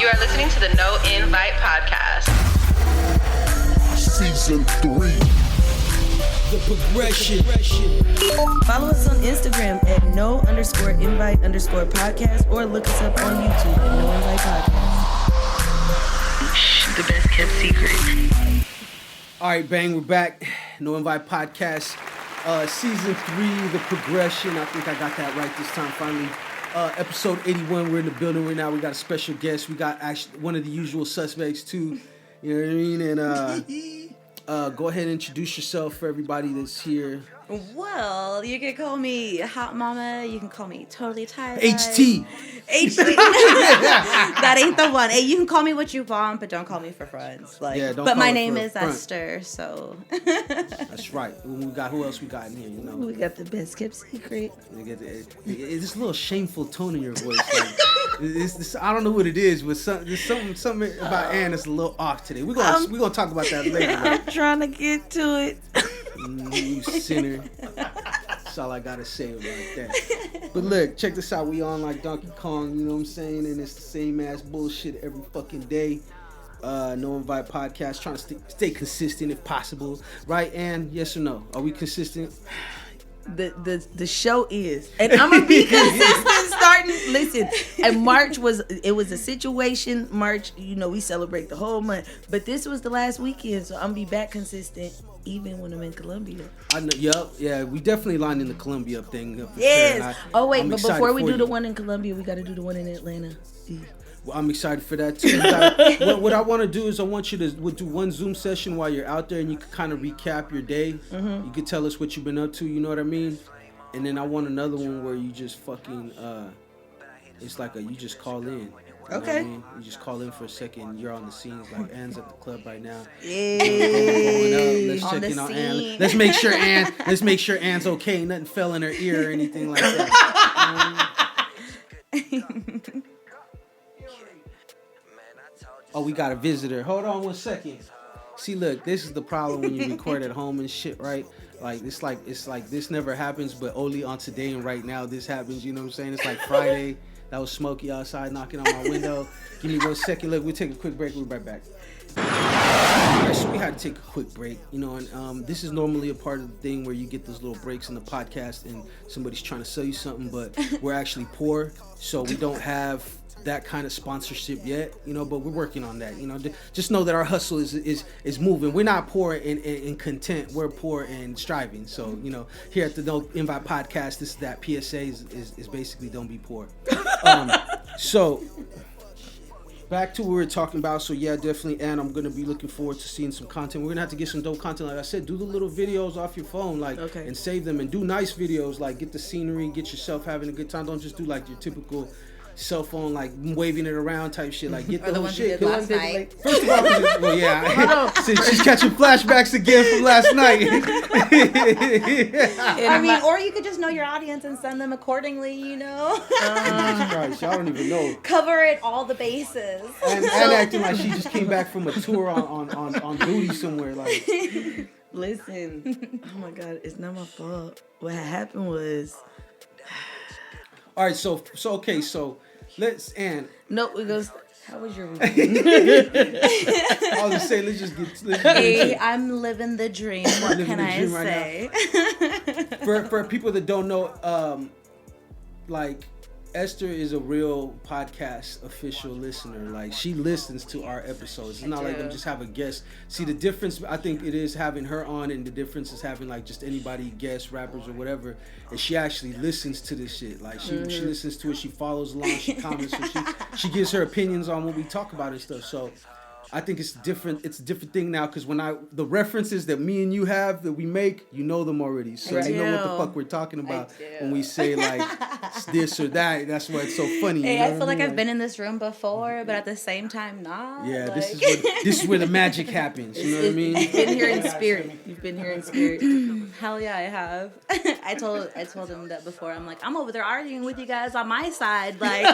You are listening to the No Invite Podcast. Season 3. The progression. Follow us on Instagram at no_invite_podcast or look us up on YouTube at No Invite Podcast. The best kept secret. All right, bang, we're back. No Invite Podcast. Season 3, The Progression. I think I got that right this time, finally. Episode 81, we're in the building right now. We got a special guest. We got actually one of the usual suspects, too. You know what I mean? And go ahead and introduce yourself for everybody that's here. Well, you can call me Hot Mama. You can call me Totally Tired. HT. That ain't the one. Hey, you can call me what you want, but don't call me for friends. But my name is Ester, so. That's right. Who else we got in here? You know, we got the best kept secret. It's a little shameful tone in your voice. I don't know what it is, but there's something about Ann that's a little off today. We're gonna talk about that later. I'm trying to get to it. You sinner. That's all I gotta say about that. But look, check this out. We on like Donkey Kong, you know what I'm saying? And it's the same ass bullshit every fucking day. No Invite Podcast, trying to stay consistent if possible. Right, Ann? Yes or no? Are we consistent? The show is, and I'm gonna be consistent starting. Listen, and March was a situation. March, you know, we celebrate the whole month, but this was the last weekend, so I'm gonna be back consistent even when I'm in Columbia. I know. Yep. Yeah, we definitely lined in the Columbia thing. Yes. Sure. But before we do the one in Columbia, we got to do the one in Atlanta. Well, I'm excited for that too. What I want to do is I want you to do one Zoom session while you're out there, and you can kind of recap your day. Mm-hmm. You can tell us what you've been up to. You know what I mean? And then I want another one where you just fucking it's like you just call in. You know what I mean? You just call in for a second. You're on the scenes. Like Ann's at the club right now. Yeah. Let's check in on Ann. Let's make sure Ann's okay. Nothing fell in her ear or anything like that. Oh, we got a visitor. Hold on 1 second. See, look, this is the problem when you record at home and shit, right? It's like this never happens, but only on today and right now this happens. You know what I'm saying? It's like Friday. That was Smokey outside knocking on my window. Give me 1 second. Look, we'll take a quick break. We'll be right back. Alright, so we had to take a quick break, you know, and this is normally a part of the thing where you get those little breaks in the podcast and somebody's trying to sell you something, but we're actually poor, so we don't have that kind of sponsorship yet, you know, but we're working on that, you know. Just know that our hustle is moving. We're not poor in content, we're poor in striving. So, you know, here at the No Invite Podcast, that PSA is basically don't be poor. So back to what we were talking about. So yeah, definitely, and I'm gonna be looking forward to seeing some content. We're gonna have to get some dope content. Like I said, do the little videos off your phone, and save them, and do nice videos. Like get the scenery, get yourself having a good time. Don't just do like your typical cell phone, like waving it around type shit. Like get the whole shit. Last night. First of all, well, yeah, she's catching flashbacks again from last night. I mean, or you could just know your audience and send them accordingly, you know. Jesus Christ, y'all don't even know. Cover it all the bases. And acting like she just came back from a tour on duty somewhere, like. Listen, oh my God, it's not my fault. What happened was. All right, so let's end. No, it goes. How was your week? I was just saying, let's just get hey, I'm living the dream. What can I say? Right for people that don't know, like Esther is a real podcast official listener. Like she listens to our episodes. It's not like I'm just have a guest. See, the difference I think it is having her on, and the difference is having like just anybody, guests, rappers or whatever, and she actually listens to this shit. Like she listens to it, she follows along, she comments, so she gives her opinions on what we talk about and stuff. So I think it's different. It's a different thing now because the references that me and you have that we make, you know them already, so you know what the fuck we're talking about when we say like this or that. That's why it's so funny. Hey, you know I feel like I've been in this room before, but at the same time, not. Yeah, like... this is where the magic happens. You know what I mean? You've been here in spirit. You've been here in spirit. Hell yeah, I have. I told him that before. I'm like, I'm over there arguing with you guys on my side. Like,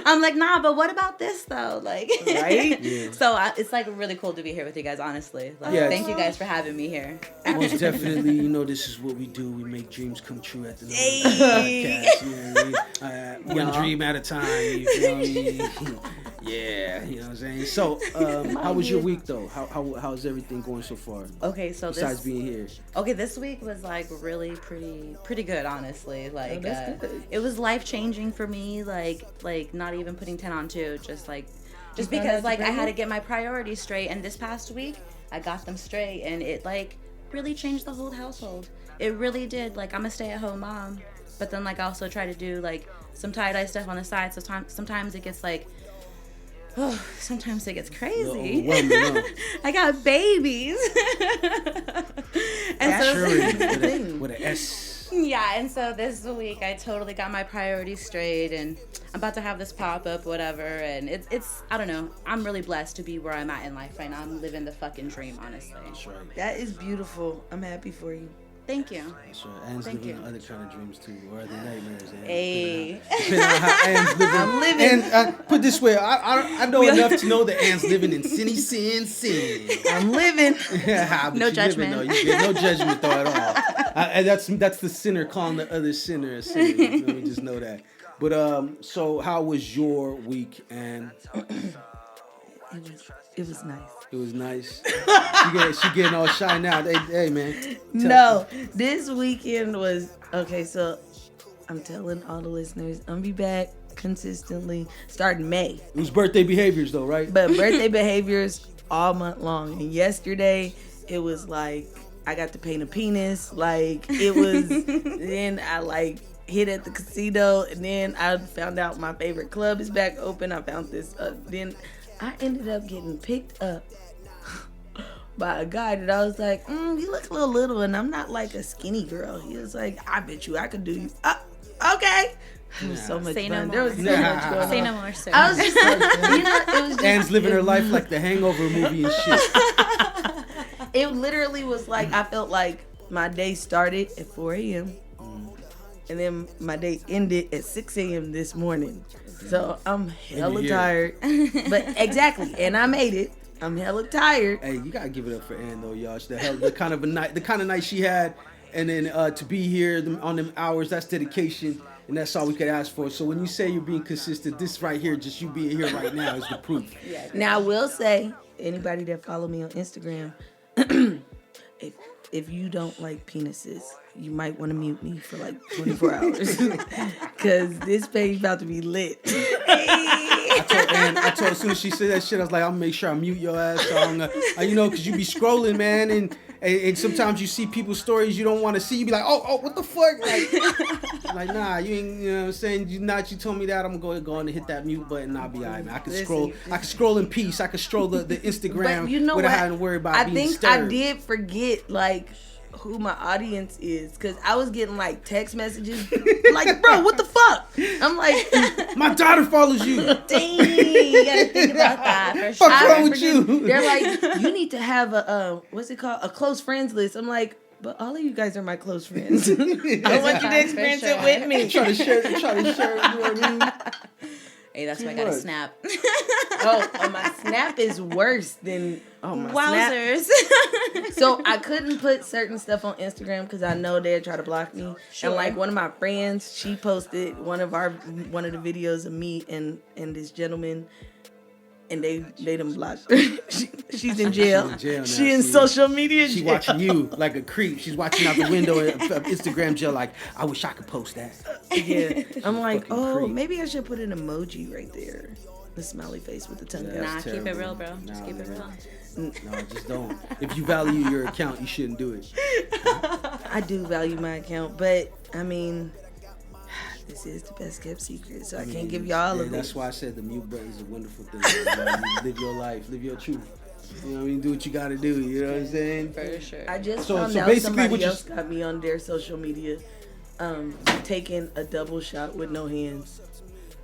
I'm like, nah, but what about this though? Like, right? Yeah. So it's like really cool to be here with you guys, honestly. Like, thank you guys for having me here. Most definitely, you know, this is what we do. We make dreams come true at the podcast. You know what I mean? One dream at a time. You feel me? Yeah, you know what I'm saying? So, how was your week, though? How's everything going so far? Okay, so besides being here. Okay, this week was like really pretty good, honestly. Like, that's good. it was life changing for me. Like not even putting 10 on 2, just because like I had to get my priorities straight. And this past week, I got them straight, and it like really changed the whole household. It really did. Like, I'm a stay-at-home mom, but then like I also try to do like some tie-dye stuff on the side. So sometimes it gets like. Oh, sometimes it gets crazy. I got babies. And so with an S. Yeah, and so this week I totally got my priorities straight, and I'm about to have this pop-up, whatever, and it's I don't know. I'm really blessed to be where I'm at in life right now. I'm living the fucking dream, honestly. That's right. That is beautiful. I'm happy for you. Thank you. That's right. Anne's living other kind of dreams too, or are they nightmares? Hey. Depending on how Anne's living. I'm living. And put this way, I know enough to know that Anne's living in sin. I'm living. Yeah, no judgment. You get no judgment though at all. And that's the sinner calling the other sinner a sinner. Let me just know that. But so how was your week, Anne? It was nice. It was nice. She getting all shy now. Hey man. No, this weekend was okay. So I'm telling all the listeners, I'm be back consistently starting May. It was birthday behaviors though, right? But birthday behaviors all month long. And yesterday it was like I got to paint a penis. Like it was. Then I like hit at the casino, and then I found out my favorite club is back open. I found this. Then I ended up getting picked up by a guy that I was like, you look a little little, and I'm not like a skinny girl. He was like, I bet you I could do you. Okay. It was so much Say fun. no There was so much going on. Say no more, sir. I was just like, it was just. Anne's living her life like the Hangover movie and shit. It literally was like, I felt like my day started at 4 a.m. And then my day ended at 6 a.m. this morning. So I'm hella tired. But exactly. And I made it. I'm hella tired. Hey, you gotta give it up for Ann though, y'all. The kind of night she had, and then to be here on them hours, that's dedication, and that's all we could ask for. So when you say you're being consistent, this right here, just you being here right now, is the proof. Now I will say, anybody that follow me on Instagram, if you don't like penises, you might want to mute me for like 24 hours. Because this page about to be lit. I told as soon as she said that shit, I was like, I'm gonna make sure I mute your ass. So because you be scrolling, man, and sometimes you see people's stories you don't want to see. You be like, oh, what the fuck? Like nah, you ain't, you know what I'm saying? You told me that, I'm gonna go and hit that mute button, and I'll be all right, man. I can scroll in peace. I can scroll the Instagram but you know without what? having to worry about being disturbed. I did forget, like, who my audience is, because I was getting like text messages like, bro, what the fuck? I'm like, my daughter follows you. Dang, you gotta think about that for sure. What's wrong with you? They're like, you need to have a what's it called, a close friends list. I'm like, but all of you guys are my close friends. I want you to experience it with me. Try to share it, you know what I mean? Hey, that's why I got a snap. My snap is worse than my wowzers. Snap. So I couldn't put certain stuff on Instagram because I know they'd try to block me. Sure. And like one of my friends, she posted one of the videos of me and this gentleman, and they done blocked her. She's in jail. She's in social media jail. She watching you like a creep. She's watching out the window of Instagram jail like, I wish I could post that. Yeah. I'm like, creep. maybe I should put an emoji right there. The smiley face with the tongue out. Nah, keep it real, bro. Just keep it real. No, just don't. If you value your account, you shouldn't do it. I do value my account, but I mean, this is the best kept secret, so I can't give y'all all of it. That's why I said the mute button is a wonderful thing. You live your life, live your truth. You know what I mean? Do what you gotta do. You know what I'm saying? For sure. I just found out somebody else got me on their social media, taking a double shot with no hands.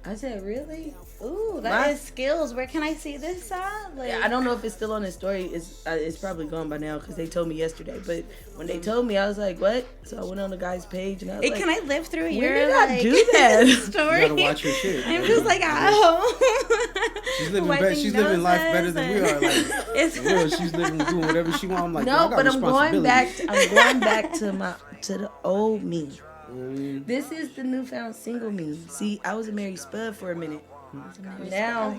I said, really? Ooh, that is skills. Where can I see this at? Like, I don't know if it's still on the story. It's probably gone by now because they told me yesterday. But when they told me, I was like, what? So I went on the guy's page and I was like, can I live through when your did I do that? story? You gotta watch your shit. I'm just like, She's living better. She's living life better than we are. Like, it's real. She's living, doing whatever she wants. I'm like, no, but I'm going back to the old me. This is the newfound single me. See, I was a married spud for a minute. Now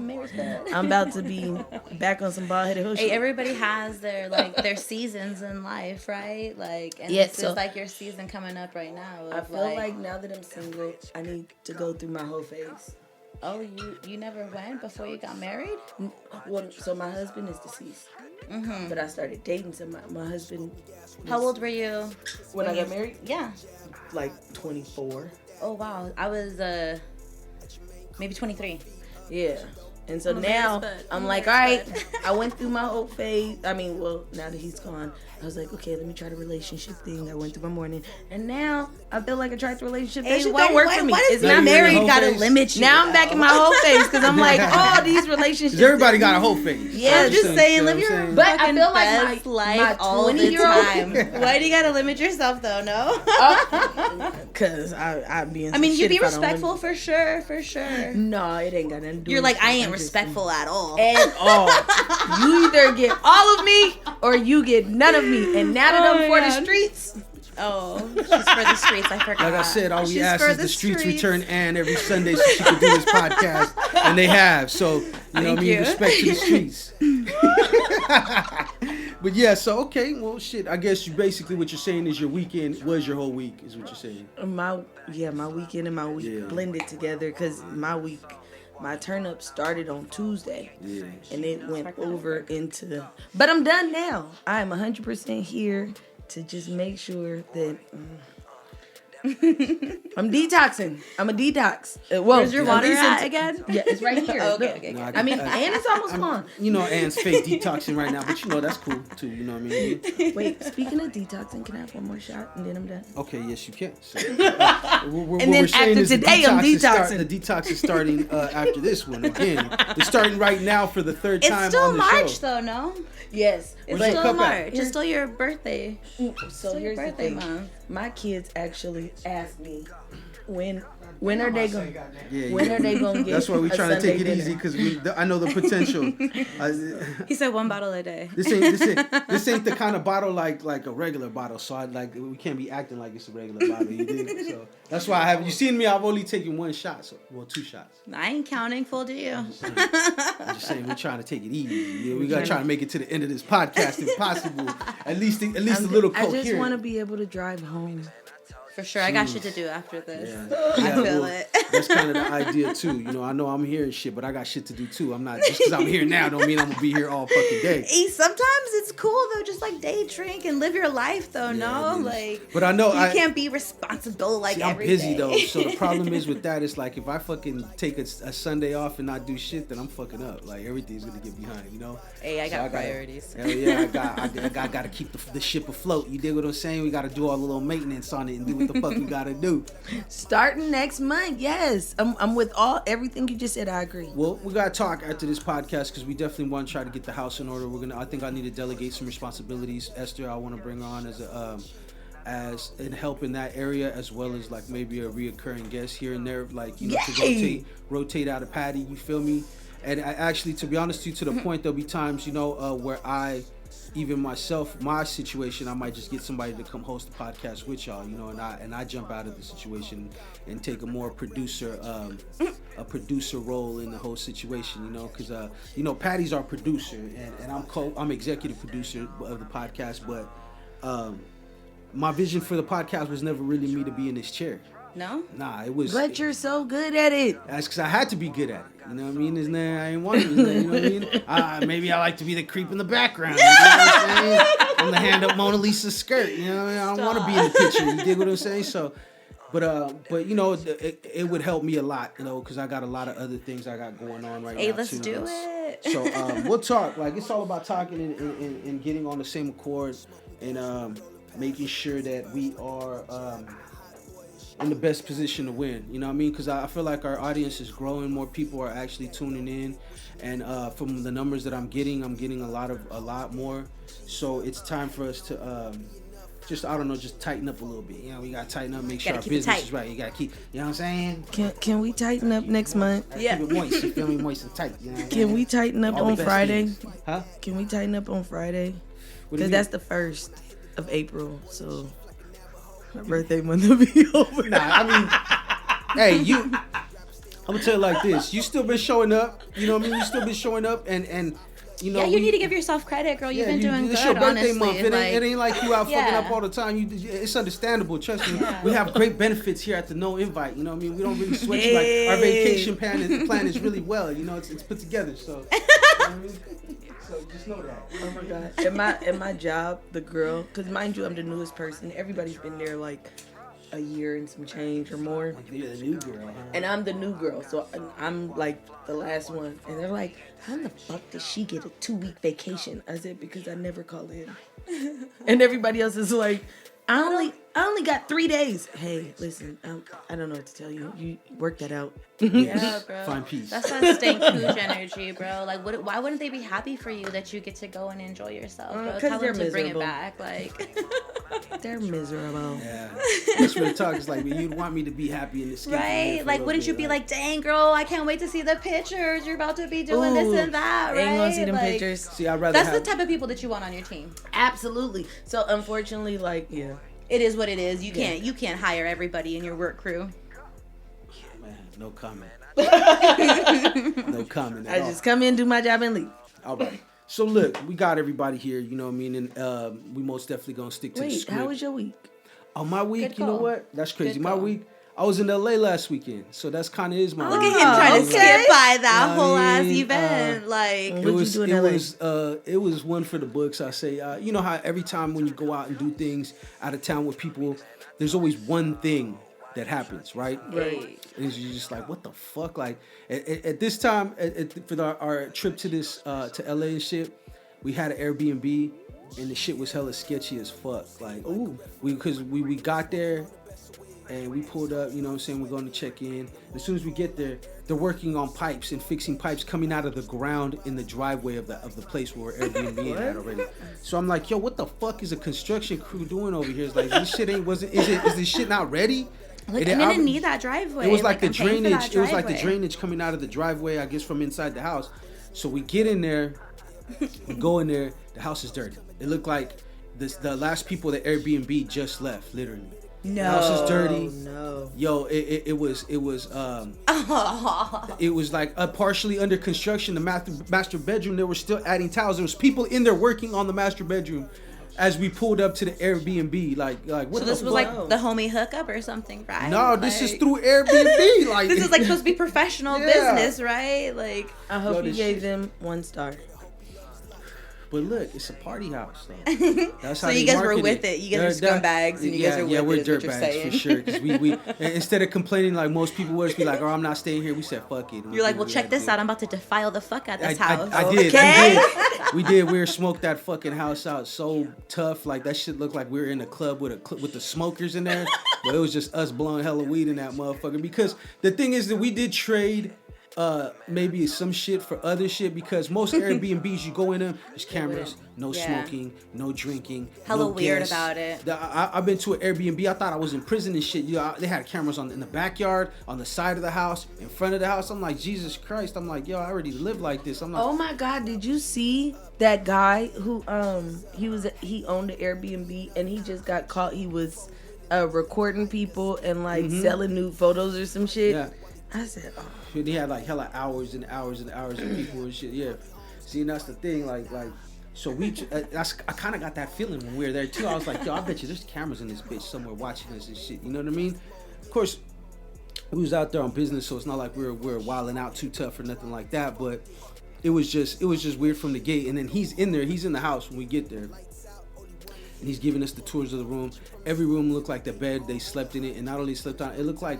I'm about to be back on some bald headed hood. Hey, everybody has their seasons in life, right? Like, and Yeah, this so- is like your season coming up right now. I Of feel like now that I'm single, I need to go through my whole phase. oh, you never went before you got married? Well, so my husband is deceased, but I started dating. So my husband. How old were you when I got married? Yeah. Like 24. Oh wow, I was maybe 23. Yeah. And so I'm now embarrassed, but I'm I'm like, all right, embarrassed, I went through my whole phase. I mean, well, now that he's gone, I was like, okay, let me try the relationship thing. I went through my morning. And now I feel like I tried the relationship. That shit don't work for me. It's Now not you're in the married. whole Gotta phase? limit you. Now I'm back in my whole phase because I'm like, oh, these relationships. 'Cause everybody got a whole phase. Yeah, I'm just saying, live your saying? But I fucking feel like best my life all the 20-year-old time. Why do you gotta limit yourself though? No. Because I'd be in I mean, some you shit be if I don't respectful for sure, for sure. No, it ain't got nothing to do You're with like, I ain't I'm just- respectful at all. At all. You either get all of me or you get none of me. And now that Oh I'm my for the God. streets, Oh, she's for the streets. I forgot. Like I said, all we She's ask for is the streets return Ann every Sunday so she can do this podcast, and they have. So you know what I Thank mean, you. respect to the streets. But yeah, so okay, well shit. I guess you basically what you're saying is your weekend was your whole week, is what you're saying. my weekend and my week Yeah. blended together because my turn up started on Tuesday. Yeah. And it went over into. But I'm done now. I am 100% here to just make sure that I'm detoxing. I'm a detox. Well, Where's your at water least at until- again? Yeah, it's right here. Okay, Look. okay, No, okay. I mean, and it's almost gone. You know, Ann's fake detoxing right now, but you know that's cool too. You know what I mean? Wait, speaking of detoxing, can I have one more shot and then I'm done? Okay, yes, you can. So, And then after today, I'm detoxing. The detox is starting after this one again. It's starting right now for the third It's time still on the March show. though, no? Yes. It's Where's your still cup at? March. It's still your birthday. So Still your here's the birthday thing. month. My kids actually asked me when are they going? Yeah, When yeah. are they gonna get? That's why we're a trying to take it Sunday easy dinner? because I know the potential. He said one bottle a day. This ain't the kind of bottle like a regular bottle. So we can't be acting like it's a regular bottle. You dig? So that's why you seen me. I've only taken one shot. So 2 shots. I ain't counting. Full deal. I'm just saying we're trying to take it easy. Yeah, we gotta try to make it to the end of this podcast if possible. At least a little I coherent. just want to be able to drive home. For sure. I got shit to do after this. Yeah. I Yeah, feel well, it. That's kind of the idea too. You know, I know I'm here and shit, but I got shit to do too. I'm not just because I'm here now don't mean I'm gonna be here all fucking day. Hey, sometimes it's cool though, just like day drink and live your life though. Yeah, it is. Like, But I know you I can't be responsible like See, I'm every busy day. though, so the problem is with that. It's like if I fucking take a Sunday off and not do shit, then I'm fucking up. Like everything's gonna get behind, you know. Hey, I So got priorities. Hell yeah, I gotta keep the ship afloat. You dig what I'm saying? We gotta do all the little maintenance on it and do what the fuck we gotta do. Starting next month, yes. I'm with everything you just said. I agree. Well, we gotta talk after this podcast because we definitely want to try to get the house in order. I think I need to delegate some responsibilities. Esther, I want to bring on as in help in that area, as well as like maybe a reoccurring guest here and there, like you know, to rotate out a Patty. You feel me? And I actually, to be honest with you, to the point, there'll be times, you know, where even myself, my situation, I might just get somebody to come host the podcast with y'all, you know, and I jump out of the situation and take a more producer role in the whole situation, you know, because you know, Patty's our producer and I'm executive producer of the podcast, but my vision for the podcast was never really me to be in this chair. No? Nah, it was. But you're so good at it. That's because I had to be good at it. You know what I mean? I ain't want to. You know what I mean? Maybe I like to be the creep in the background. You know what I'm saying? I'm the hand up Mona Lisa's skirt. You know what I mean? I don't want to be in the picture. You dig what I'm saying? So, but you know, it would help me a lot. You know, because I got a lot of other things I got going on right now. Hey, let's too. do it. So we'll talk. Like it's all about talking and getting on the same accord and making sure that we are. In the best position to win, you know what I mean? Because I feel like our audience is growing. More people are actually tuning in, and from the numbers that I'm getting a lot more. So it's time for us to just tighten up a little bit. You know, we gotta tighten up, make sure our business is right. You gotta keep, you know what I'm saying? Can we tighten up next month? Yeah. Keep it moist. You feel me? Moist and tight. You know what I'm Can saying? we tighten up All the on best Friday? things. Huh? Can we tighten up on Friday? What do you Because that's the 1st of April, so my birthday month will be over. Nah, I mean, hey, I'm gonna tell you like this. You still been showing up. You know what I mean? You still been showing up, and you know. Yeah, you need to give yourself credit, girl. You've been doing it's good, your birthday honestly. month. It ain't like you out fucking up all the time. It's understandable. Trust me. We have great benefits here at the No Invite. You know what I mean? We don't really sweat you. Like our vacation plan is really well. You know, it's put together. So, you know what I mean? So just know that. Oh my god. At my job, the girl, because mind you, I'm the newest person. Everybody's been there like a year and some change or more. You're the new girl, huh? And I'm the new girl, so I'm like the last one. And they're like, how in the fuck did she get a 2-week vacation? I said, because I never call in. And everybody else is like, I only got 3 days. Hey, listen, I don't know what to tell you. You work that out. Yeah, bro. Find peace. That's that stank pooch energy, bro. Like, why wouldn't they be happy for you that you get to go and enjoy yourself, bro? Tell they're them to bring it miserable. back, like. They're miserable. Yeah. That's what the talk is like. But you'd want me to be happy in this. Right? Like, wouldn't you be like, dang, girl, I can't wait to see the pictures. You're about to be doing this and that, right? Ain't gonna see them like, pictures. See, I'd rather That's have, the type of people that you want on your team. Absolutely. So unfortunately, like, yeah. It is what it is. You can't hire everybody in your work crew. Man, no comment. No comment at I all. just come in, do my job, and leave. All right. So look, we got everybody here. You know what I mean? And we most definitely gonna stick to the Wait, script. how was your week? Oh, my week. Good You know call. what? That's crazy. Good My call. week. I was in LA last weekend, so that's kind of is my Look week. at him trying to skip by that I whole ass mean, event. Like, What'd you do in LA? It was one for the books. I say, you know how every time when you go out and do things out of town with people, there's always one thing that happens, right? Right. And you're just like, what the fuck? Like at this time, for our trip to this to LA and shit, we had an Airbnb, and the shit was hella sketchy as fuck. Like, because we got there. And we pulled up, you know what I'm saying, we're going to check in. As soon as we get there, they're working on pipes and fixing pipes coming out of the ground in the driveway of the place where we're Airbnb at already. So I'm like, yo, what the fuck is a construction crew doing over here? It's like, this shit is this shit not ready? Like, I didn't need that driveway. It was like the I'm paying for drainage. that It was like the driveway. drainage coming out of the driveway, I guess, from inside the house. So we get in there, we go in there, the house is dirty. It looked like the last people that Airbnb just left, literally. No. The house is dirty. No. Yo, it was like partially under construction. The master bedroom, they were still adding tiles. There was people in there working on the master bedroom as we pulled up to the Airbnb. Like what So the this was fuck? like the homie hookup or something, right? No, this is Like, through Airbnb. Like This is like supposed to be professional Yeah. business, right? Like, I hope you this gave shit- them 1 star. But look, it's a party house. Though. That's so how you they guys were market with it. You guys are scumbags, and you guys are with we're it. Is what you're dirtbags saying. for sure. Because we instead of complaining like most people would, just be like, "Oh, I'm not staying here." We said, "Fuck it." You're like, well, check this out. I'm about to defile the fuck out this house. I did. Okay? We did. We were smoked that fucking house out so tough. Like that shit looked like we were in a club with the smokers in there. But it was just us blowing hella weed in that motherfucker. Because the thing is that we did trade maybe some shit for other shit, because most Airbnbs you go in them, there's cameras, no smoking, no drinking, Hella no weird guests. about it. I've been to an Airbnb. I thought I was in prison and shit. They had cameras in the backyard, on the side of the house, in front of the house. I'm like, Jesus Christ. I'm like, yo, I already live like this. I'm like, Oh my God! Did you see that guy who he owned an Airbnb and he just got caught? He was recording people and like selling nude photos or some shit. Yeah. I said, oh. They had like hella hours and hours and hours of people and shit. Yeah. See, and that's the thing. Like, so I kind of got that feeling when we were there too. I was like, yo, I bet you there's cameras in this bitch somewhere watching us and shit. You know what I mean? Of course, we was out there on business, so it's not like we were wilding out too tough or nothing like that. But it was just weird from the gate. And then he's in the house when we get there. And he's giving us the tours of the room. Every room looked like the bed. They slept in it, and not only slept on it, looked like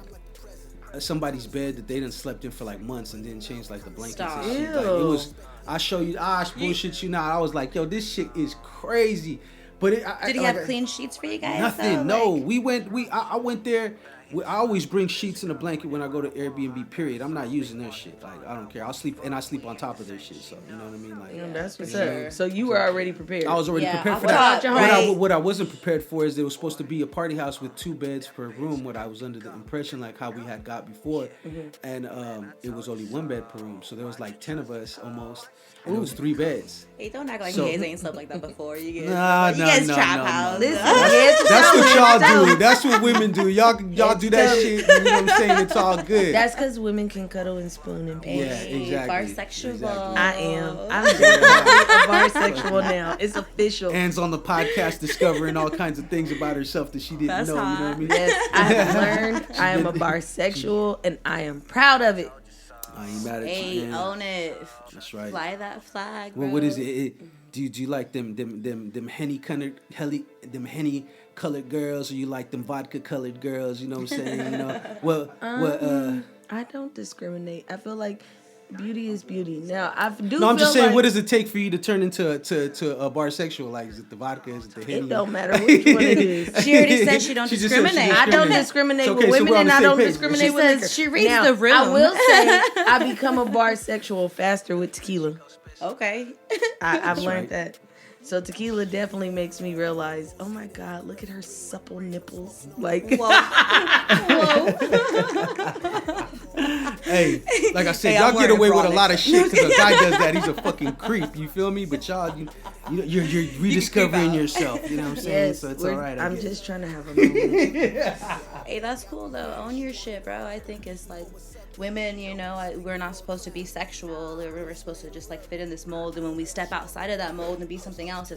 somebody's bed that they done slept in for like months and didn't change like the blankets and shit. Like, it was. I show you. I bullshit you now. I was like, yo, this shit is crazy. But Did he have clean sheets for you guys? Nothing. though? No, I went there. I always bring sheets and a blanket when I go to Airbnb. Period. I'm not using their shit. Like, I don't care. I sleep on top of their shit. So you know what I mean. Like, That's what's sure. up. So you were already prepared. I was already Yeah, prepared for I that. thought, right. What I wasn't prepared for is there was supposed to be a party house with 2 beds per room. What I was under the impression like how we had got before, and it was only 1 bed per room. So there was like 10 of us almost. And it was 3 beds. Hey, don't act like So- you guys ain't slept like that before. You guys, Nah, you guys no, trap no, house. no. Listen, That's what y'all do. That's what women do. Y'all y'all do that shit, you know what I'm saying? It's all good. That's because women can cuddle and spoon and pee. Yeah, exactly. Barsexual. Exactly. I am. I'm definitely a barsexual now. It's official. Anne's on the podcast discovering all kinds of things about herself that she didn't That's know. hot. You know what I mean? Yes, I have learned I am a barsexual and I am proud of it. I ain't mad at Hey, you, man. own it. That's right. Fly that flag, bro. Well, what is it? Do you like them henny colored girls, or you like them vodka colored girls? You know what I'm saying? You know, I don't discriminate. I feel like beauty is beauty. Now I do. No, I'm just feel saying. like What does it take for you to turn into a barsexual? Like, is it the vodka? Is it the henny? it don't matter which one it is. She already said she don't She just said she discriminate. I don't discriminate Okay, with so women, we're on and the I same don't page. discriminate She with says liquor. she reads Now, the room. I will say I become a barsexual faster with tequila. Okay. I've learned right. that. So tequila definitely makes me realize, oh my God, look at her supple nipples. Like, Whoa. Hey, like I said, Hey, y'all I'm get wearing away with a bralettes. lot of shit because a guy does that. He's a fucking creep. You feel me? But y'all, you're rediscovering yourself. You know what I'm saying? yes, So it's all right. I I'm guess. just trying to have a moment. Hey, that's cool though. Own your shit, bro. I think it's like women, you know, we're not supposed to be sexual. We're supposed to just like fit in this mold. And when we step outside of that mold and be something else,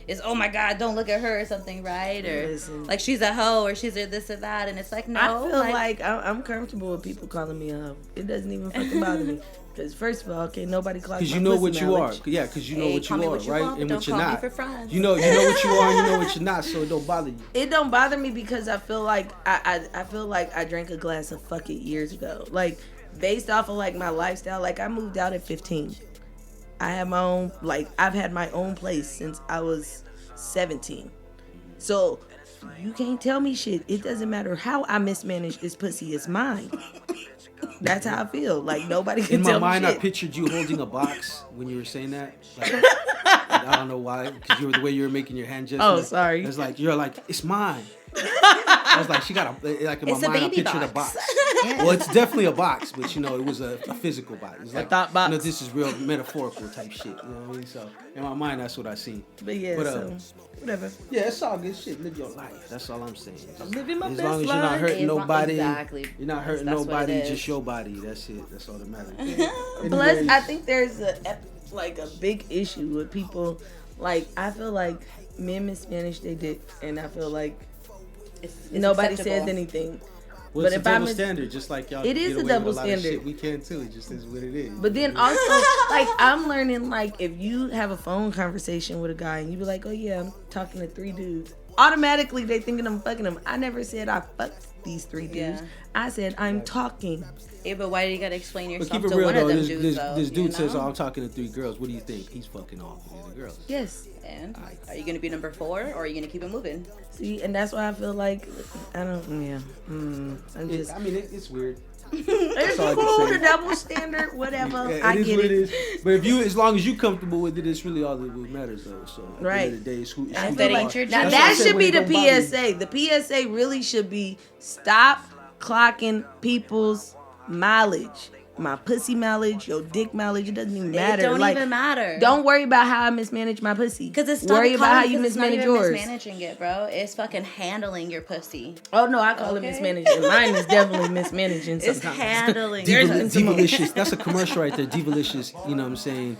it's oh my God, don't look at her or something, right? Or Listen. like she's a hoe or she's a this or that. And it's like, no. I feel like I'm comfortable with people calling me a hoe. It doesn't even fucking bother me. Because first of all, okay, nobody clock my Because you know what pussy you are. mileage. Yeah, because you know Hey, what call you me are, what you right? want, And but what don't you're call me not. for friends. You know what you are and you know what you're not, so it don't bother you. It don't bother me because I feel like I feel like I drank a glass of fuck it years ago. Like, based off of like my lifestyle, like I moved out at 15. I have my own, like I've had my own place since I was 17. So you can't tell me shit. It doesn't matter how I mismanage this pussy. It's mine. That's how I feel. Like nobody can In tell my mind, me I shit. pictured you holding a box when you were saying that. Like, I don't know why, because the way you were making your hand gesture. Oh, sorry. It's like you're like, it's mine. I was like, she got a like in It's my a mind. I baby pictured a box. box. Well, it's definitely a box, but you know, it was a physical box. It's like, thought box. You know, this is real metaphorical type shit. You know what I mean? So in my mind, that's what I seen. But yeah, But, so whatever. Yeah, it's all good shit. Live your life. That's all I'm saying. I'm living my As best long as you're not life. hurting nobody, Exactly. you're not hurting That's what it nobody. is. Just your body. That's it. That's all that matters. Plus, Anyways. I think there's a big issue with people. Like, I feel like men mismanage their dick, and I feel like It's nobody acceptable. says anything. Well, But it's if a I double mis- standard, just like y'all. It can is get a away double with a lot of standard. shit. We can too. It just is what it is. But then also, like, I'm learning, like, if you have a phone conversation with a guy and you be like, oh yeah, I'm talking to 3 dudes, automatically they thinking I'm fucking them. I never said I fucked these 3 dudes. Yeah. I said I'm talking. Yeah, but why do you gotta explain But yourself keep it to real one though. of them This, dudes, this, though? this dude you says, know? "Oh, I'm talking to 3 girls." What do you think? He's fucking all 3 of the girls. Yes. And are you gonna be number 4 or are you gonna keep it moving? See, and that's why I feel like I don't. Yeah. I'm just. I mean, it's weird. It's all I can cool. say. The double standard. Whatever. Yeah, I it is get what it. it is. But if you, as long as you comfortable with it, it's really all that matters though. So at the Right. end of the day, it's who. It's And who if it you ain't are. your Now That's why I that said should when be it the don't bother you. PSA. The PSA really should be stop clocking people's mileage. My pussy mileage, your dick mileage, it doesn't even matter. It don't like, even matter. Don't worry about how I mismanage my pussy. Because it's worry about how you it's not mismanage even yours. mismanaging it, bro. It's fucking handling your pussy. Oh no, I call it Okay. mismanaging. Mine is definitely mismanaging It's sometimes. handling. Divalicious. That's a commercial right there. Divalicious. You know what I'm saying?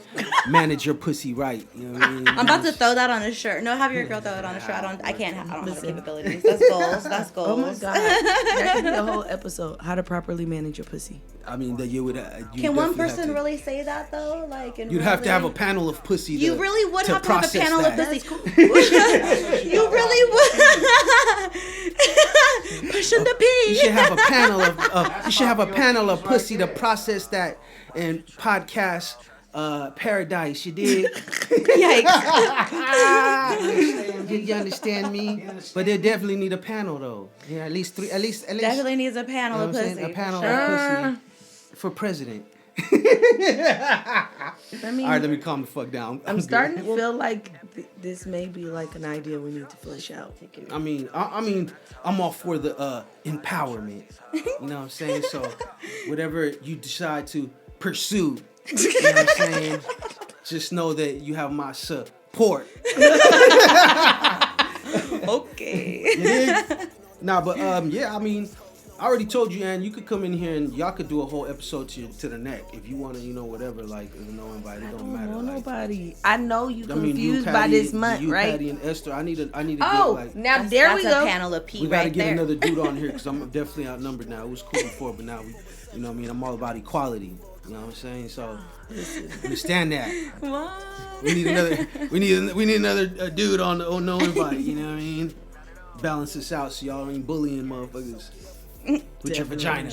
Manage your pussy right. You know what I mean? I'm about to throw that on a shirt. No, have your girl throw it on a shirt. I don't have the Listen. capabilities. That's goals. That's goals. Oh my god, that could be a whole episode. How to properly manage your pussy. I mean, that you would. Can one person really say that though? Like, You'd have to have a panel of pussy. You to, really would to have to have a process panel that. of pussy. You really would. Pushing the You P. should have a panel of. You should have a panel of pussy to process that and podcast paradise. You dig? Yikes. You understand me? But they definitely need a panel though. Yeah, at least 3. At least. Definitely needs a panel You know of what I'm saying? pussy. A panel Sure. of pussy for president. I mean, All right, let me calm the fuck down. I'm good. starting to feel like this may be like an idea we need to flesh out. I mean, I'm all for the empowerment. You know what I'm saying? So, whatever you decide to pursue, you know what I'm saying? Just know that you have my support. Okay. You dig? Nah, but yeah, I mean, I already told you, Ann, you could come in here and y'all could do a whole episode to the neck if you want to, whatever. Like, no invite, it don't matter. No, like, nobody. I know you confused you, Patty, by this month, right? Patty and Esther. I need to Oh, get like. now That's there we go. a panel of P We gotta right get there. another dude on here because I'm definitely outnumbered now. It was cool before, but now we, you know what I mean. I'm all about equality. You know what I'm saying? So understand that. What? We need another dude on no invite. You know what I mean? Balance this out so y'all ain't bullying motherfuckers with your vagina,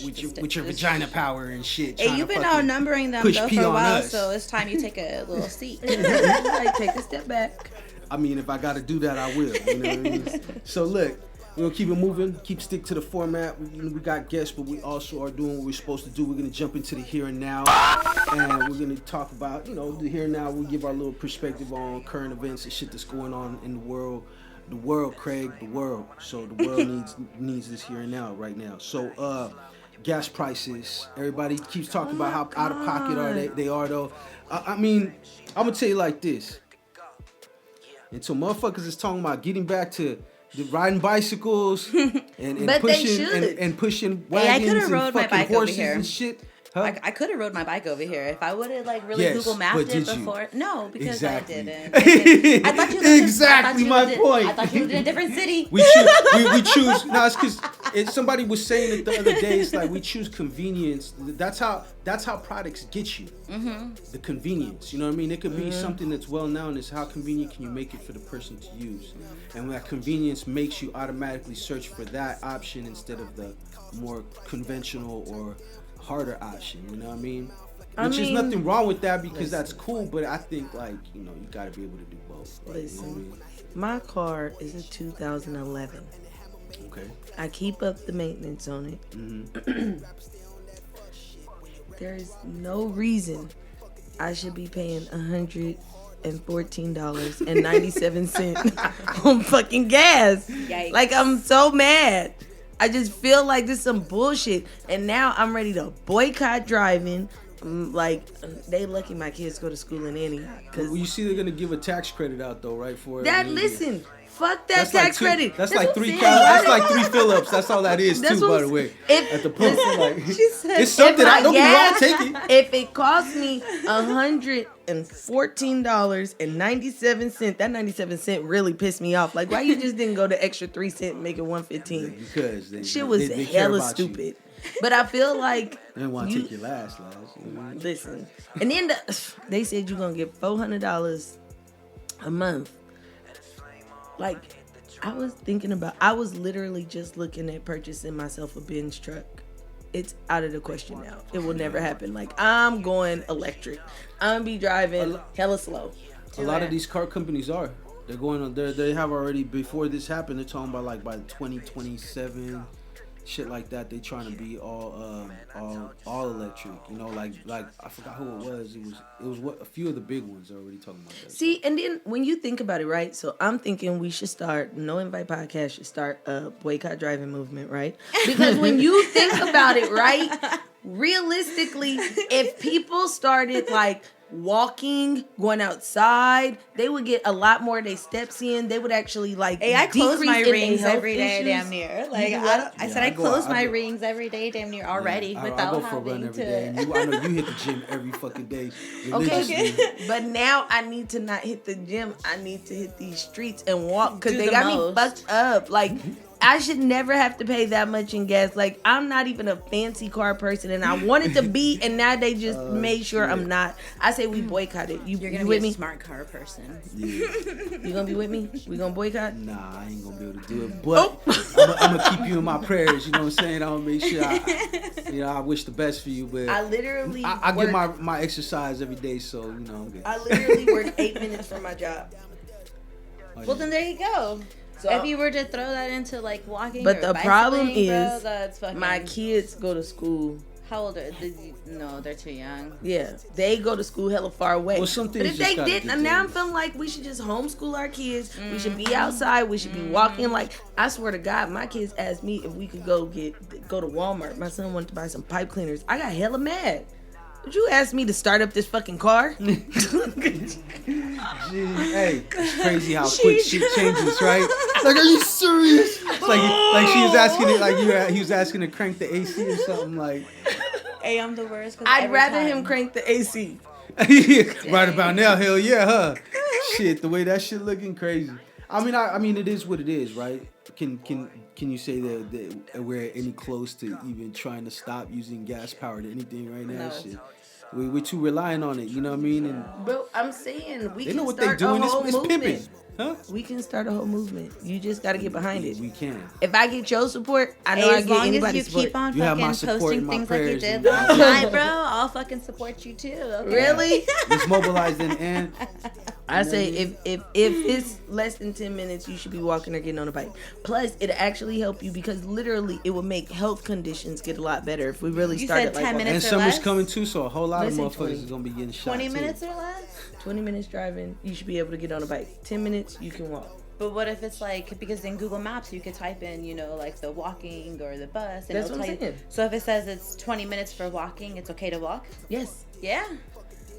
with your vagina power and shit. Hey, you've been outnumbering them though for a while, so it's time you take a little seat. Like, take a step back. I mean, if I gotta do that, I will. You know what I mean? So look, we're gonna keep it moving, stick to the format. We got guests, but we also are doing what we're supposed to do. We're gonna jump into the here and now, and we're gonna talk about, the here and now. We'll give our little perspective on current events and shit that's going on in the world. The world, Craig, the world. So the world needs this here and now, right now. So gas prices. Everybody keeps talking about how out of pocket they are though. I mean, I'm gonna tell you like this. Until motherfuckers is talking about getting back to riding bicycles and But they pushing should. and pushing Hey, I wagons coulda and rode my fucking bike over horses here. and shit. Huh? I could have rode my bike over here if I would have really Yes, Google Mapped but it did you? before. No, because Exactly. I didn't. I thought you lived Exactly my point. I thought you lived in a different city. We choose. No, it's because somebody was saying it the other day. It's like we choose convenience. That's how products get you. Mm-hmm. The convenience. You know what I mean? It could be something that's well known. Is how convenient can you make it for the person to use, and that convenience makes you automatically search for that option instead of the more conventional or harder option. You know what I mean? Which is nothing wrong with that because that's cool. But I think you gotta be able to do both. Right? Listen, You know what I mean? my car is a 2011. Okay. I keep up the maintenance on it. Mm-hmm. There is no reason I should be paying $114.97 on fucking gas. Yikes. Like, I'm so mad. I just feel like this is some bullshit. And now I'm ready to boycott driving. Like, they lucky my kids go to school in Antioch. Well, you see, they're gonna give a tax credit out though, right? For That, it. listen, fuck that That's tax like credit. That's like what three. I'm saying. That's like 3 Phillips. That's all that is That's too, what by the I'm way. if- At the pump, like said, it's something. If I don't get me wrong. gas- Take it. If it cost me $114.97, that 97 cent really pissed me off. Like, why you just didn't go the extra 3 cents and make it 115? Because Shit was they care hella about you. stupid. But I feel like They didn't want to take your last. You know? listen. And then they said you're gonna get $400 a month. Like, I was literally just looking at purchasing myself a Benz truck. It's out of the question now. It will never happen. Like, I'm going electric. I'm gonna be driving hella slow. A lot of these car companies are. They're going on. They have already before this happened. They're talking about like by 2027. Shit like that, they trying to be all electric. Like I forgot who it was. It was what a few of the big ones are already talking about that. See, and then when you think about it, right? So I'm thinking we should start No Invite Podcast should start a boycott driving movement, right? Because when you think about it, right? Realistically, if people started like walking, going outside, they would get a lot more of their steps in. They would actually like Hey, I close my decrease in rings their health every day, issues. damn near. Like You do I what? said, I close my rings every day, damn near already, I without go for a run having every to. day. And I know you hit the gym every fucking day. Okay, religiously. but now I need to not hit the gym. I need to hit these streets and walk because Do they the got most. me fucked up. Like, I should never have to pay that much in gas. Like, I'm not even a fancy car person, and I wanted to be, and now they just made sure I'm not. I say we boycott it. You're gonna you be with a me? smart car person. Yeah. You gonna be with me? We gonna boycott? Nah, I ain't gonna be able to do it. But I'm gonna keep you in my prayers. You know what I'm saying? I'm gonna make sure I wish the best for you. But I literally I get work- my exercise every day, so I'm good. I literally work 8 minutes from my job. Well, then there you go. So If you were to throw that into like walking, But or the problem bicycling, bro, is that's fucking. my kids go to school. How old are they? No, they're too young. Yeah, they go to school hella far away. Well, some but things if just they gotta didn't, get and now I'm done. feeling like we should just homeschool our kids. We should be outside. We should be walking. Like, I swear to God, my kids asked me if we could go to Walmart. My son wanted to buy some pipe cleaners. I got hella mad. Would you ask me to start up this fucking car? Hey, it's crazy how quick shit changes, right? Like, are you serious? It's like she was asking it, like he was asking to crank the AC or something. Like, Hey, I'm the worst. I'd rather him crank the AC. right about now, hell yeah, huh? Shit, the way that shit looking crazy. I mean, it is what it is, right? Can you say that we're any close to even trying to stop using gas powered anything right now? No. Shit, we're too reliant on it. You know what I mean? And But I'm saying we they can know what they start doing. a whole It's pimping, movement. huh? We can start a whole movement. You just got to get behind it. We can. If I get your support, I know Hey, I as get long as anybody's you support. keep on You have my fucking support posting and my things like you prayers did and- last night, bro, I'll fucking support you too. Okay? Really? Let's mobilize then, and I say if it's less than 10 minutes, you should be walking or getting on a bike. Plus, it'll actually help you because literally it will make health conditions get a lot better if we really You started said like 10 walking. and minutes or summer's less? coming too, so a whole lot of Let's say motherfuckers 20. is gonna be getting shot. 20 too. minutes or less? 20 minutes driving, you should be able to get on a bike. 10 minutes, you can walk. But what if it's like, because in Google Maps you could type in, you know, like the walking or the bus. And That's it'll what I'm tell you. saying. So if it says it's 20 minutes for walking, it's okay to walk? Yes. Yeah.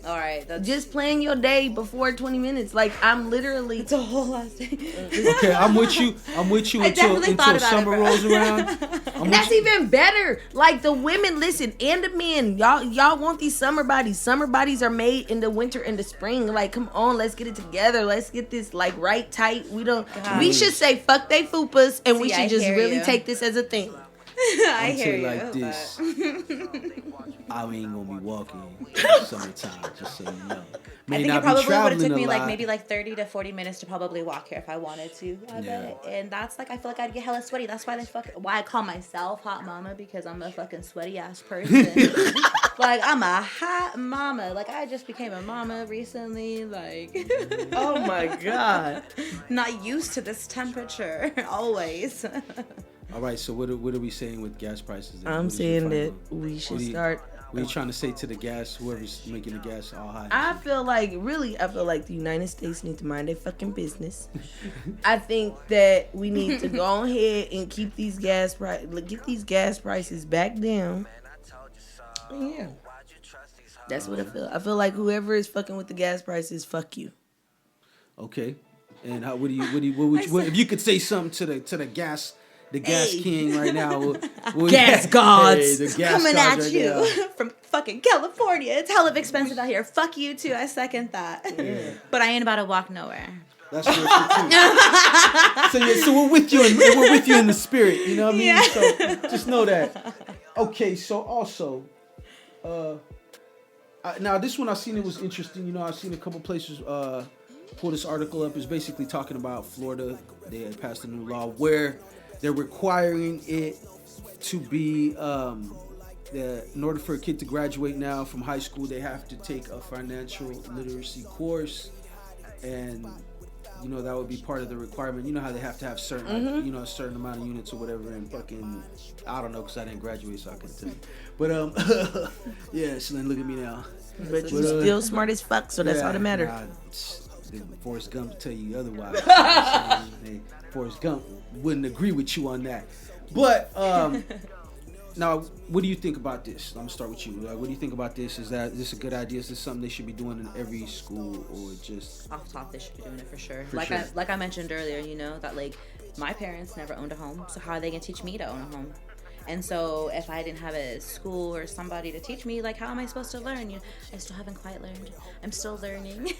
All right. That's Just plan your day before 20 minutes. Like, I'm literally... it's a whole last day. Okay, I'm with you. I until definitely thought about it, summer bro. rolls around. And that's even better. Like the women, listen, and the men, y'all want these summer bodies. Summer bodies are made in the winter and the spring. Like, come on, let's get it together. Let's get this like right tight. God. We should say fuck they fupas, and we See, should I just hear really you. take this as a thing. I I'm hear tell you. you like but- this. I ain't gonna be walking in the summertime, just so you know. I think it probably would have took me like maybe like 30 to 40 minutes to probably walk here if I wanted to. I bet. And that's like, I feel like I'd get hella sweaty. That's why I call myself hot mama, because I'm a fucking sweaty ass person. Like, I'm a hot mama. Like, I just became a mama recently. Like, Oh my God. not used to this temperature always. All right, so what are we saying with gas prices? then? I'm What is your saying final- that we should what do you- start. What are you trying to say to the gas, whoever's making the gas all high? I feel like the United States need to mind their fucking business. I think that we need to go ahead and keep these get these gas prices back down. Yeah, that's what I feel. I feel like whoever is fucking with the gas prices, fuck you. Okay, and what would you if you could say something to the gas Hey. king right now? Gas gods. Hey, the gas Coming gods at right you now. from fucking California. It's hella expensive out here. Fuck you too. I second that. But I ain't about to walk nowhere. That's real shit too. So we're with you, and we're with you in the spirit. You know what I mean? Yeah. So just know that. Okay, so also, now this one I seen it was interesting. You know, I've seen a couple places pull this article up. It's basically talking about Florida. They had passed a new law where they're requiring it to be in order for a kid to graduate now from high school, they have to take a financial literacy course, and you know that would be part of the requirement. You know how they have to have certain, you know, a certain amount of units or whatever, and fucking, I don't know, because I didn't graduate, so I couldn't tell you. But yeah, so then look at me now. But you still smart as fuck, so that's Yeah, all that matters. Forrest Gump tell you otherwise. Hey, Forrest Gump wouldn't agree with you on that. But now, what do you think about this? I'm gonna start with you. What do you think about this? Is this a good idea? Is this something they should be doing in every school, or just Off top, they should be doing it for sure. For sure. Like I mentioned earlier, you know, that like my parents never owned a home, so how are they gonna teach me to own a home? And so if I didn't have a school or somebody to teach me, like, how am I supposed to learn? You know, I still haven't quite learned. I'm still learning.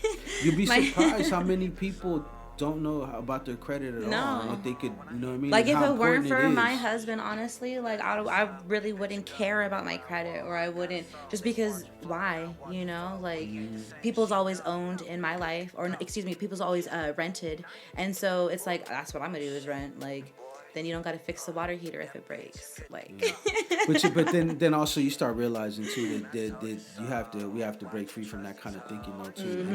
you'd be surprised how many people don't know about their credit at all, and what they could, you know what I mean? Like, and if how it weren't important for it my is. husband, honestly, like, I really wouldn't care about my credit, or I wouldn't, just because, why, you know? Like, people's always owned in my life, or, excuse me, people's always rented, and so it's like, that's what I'm gonna do is rent, like, then you don't gotta fix the water heater if it breaks, like. But then also you start realizing too that we have to break free from that kind of thinking though too.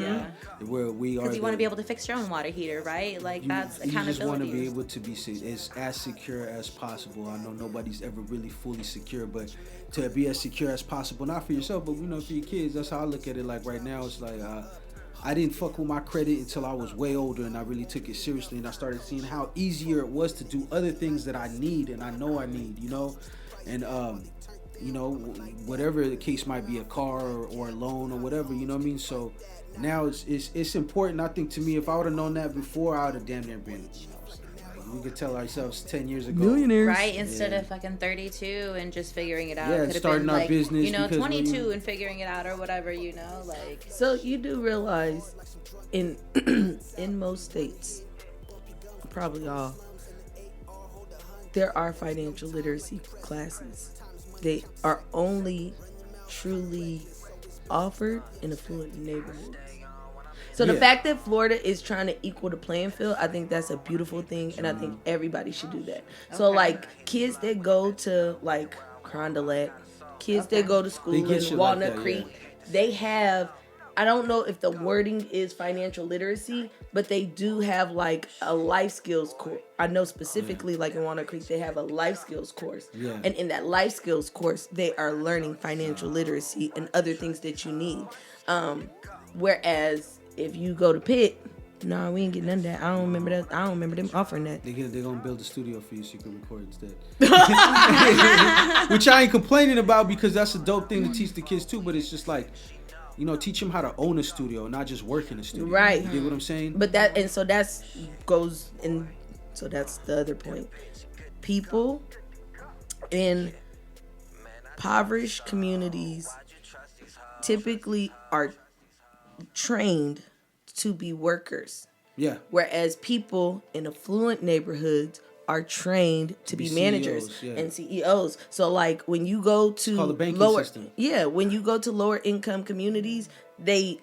Where we are. Because you want to be able to fix your own water heater, right? Like, that's accountability. You just want to be able to be as secure as possible. I know nobody's ever really fully secure, but to be as secure as possible, not for yourself, but you know, for your kids. That's how I look at it. Like right now, it's like I didn't fuck with my credit until I was way older, and I really took it seriously, and I started seeing how easier it was to do other things that I need and I know I need, you know, and you know, whatever the case might be, a car or a loan or whatever, you know what I mean? So now it's important. I think to me, if I would have known that before, I would have damn near been, you know, like, we could tell ourselves 10 years ago. Millionaires. Right, instead of fucking 32 and just figuring it out. Yeah, Could have starting been our like, business you know, because 22 and figuring it out or whatever, you know, like. So you do realize in in most states, probably all, there are financial literacy classes. They are only truly offered in affluent neighborhoods. So the fact that Florida is trying to equal the playing field, I think that's a beautiful thing, and I think everybody should do that. So like kids that go to like Carondelet, kids that go to school in Walnut Creek, they have, I don't know if the wording is financial literacy, but they do have like a life skills course. I know specifically like in Walnut Creek, they have a life skills course. Yeah. And in that life skills course, they are learning financial literacy and other things that you need. Whereas if you go to Pitt, no, we ain't getting none of that. I don't remember that. I don't remember them offering that. They're gonna build a studio for you so you can record instead. Which I ain't complaining about because that's a dope thing to teach the kids too. But it's just like, you know, teach them how to own a studio, not just work in a studio. Right. You get what I'm saying? But that, and so that's goes in. So that's the other point. People in impoverished communities typically are trained to be workers. Yeah. Whereas people in affluent neighborhoods are trained to be managers CEOs, and CEOs. So like when you go to it's called the banking lower system. when you go to lower income communities, the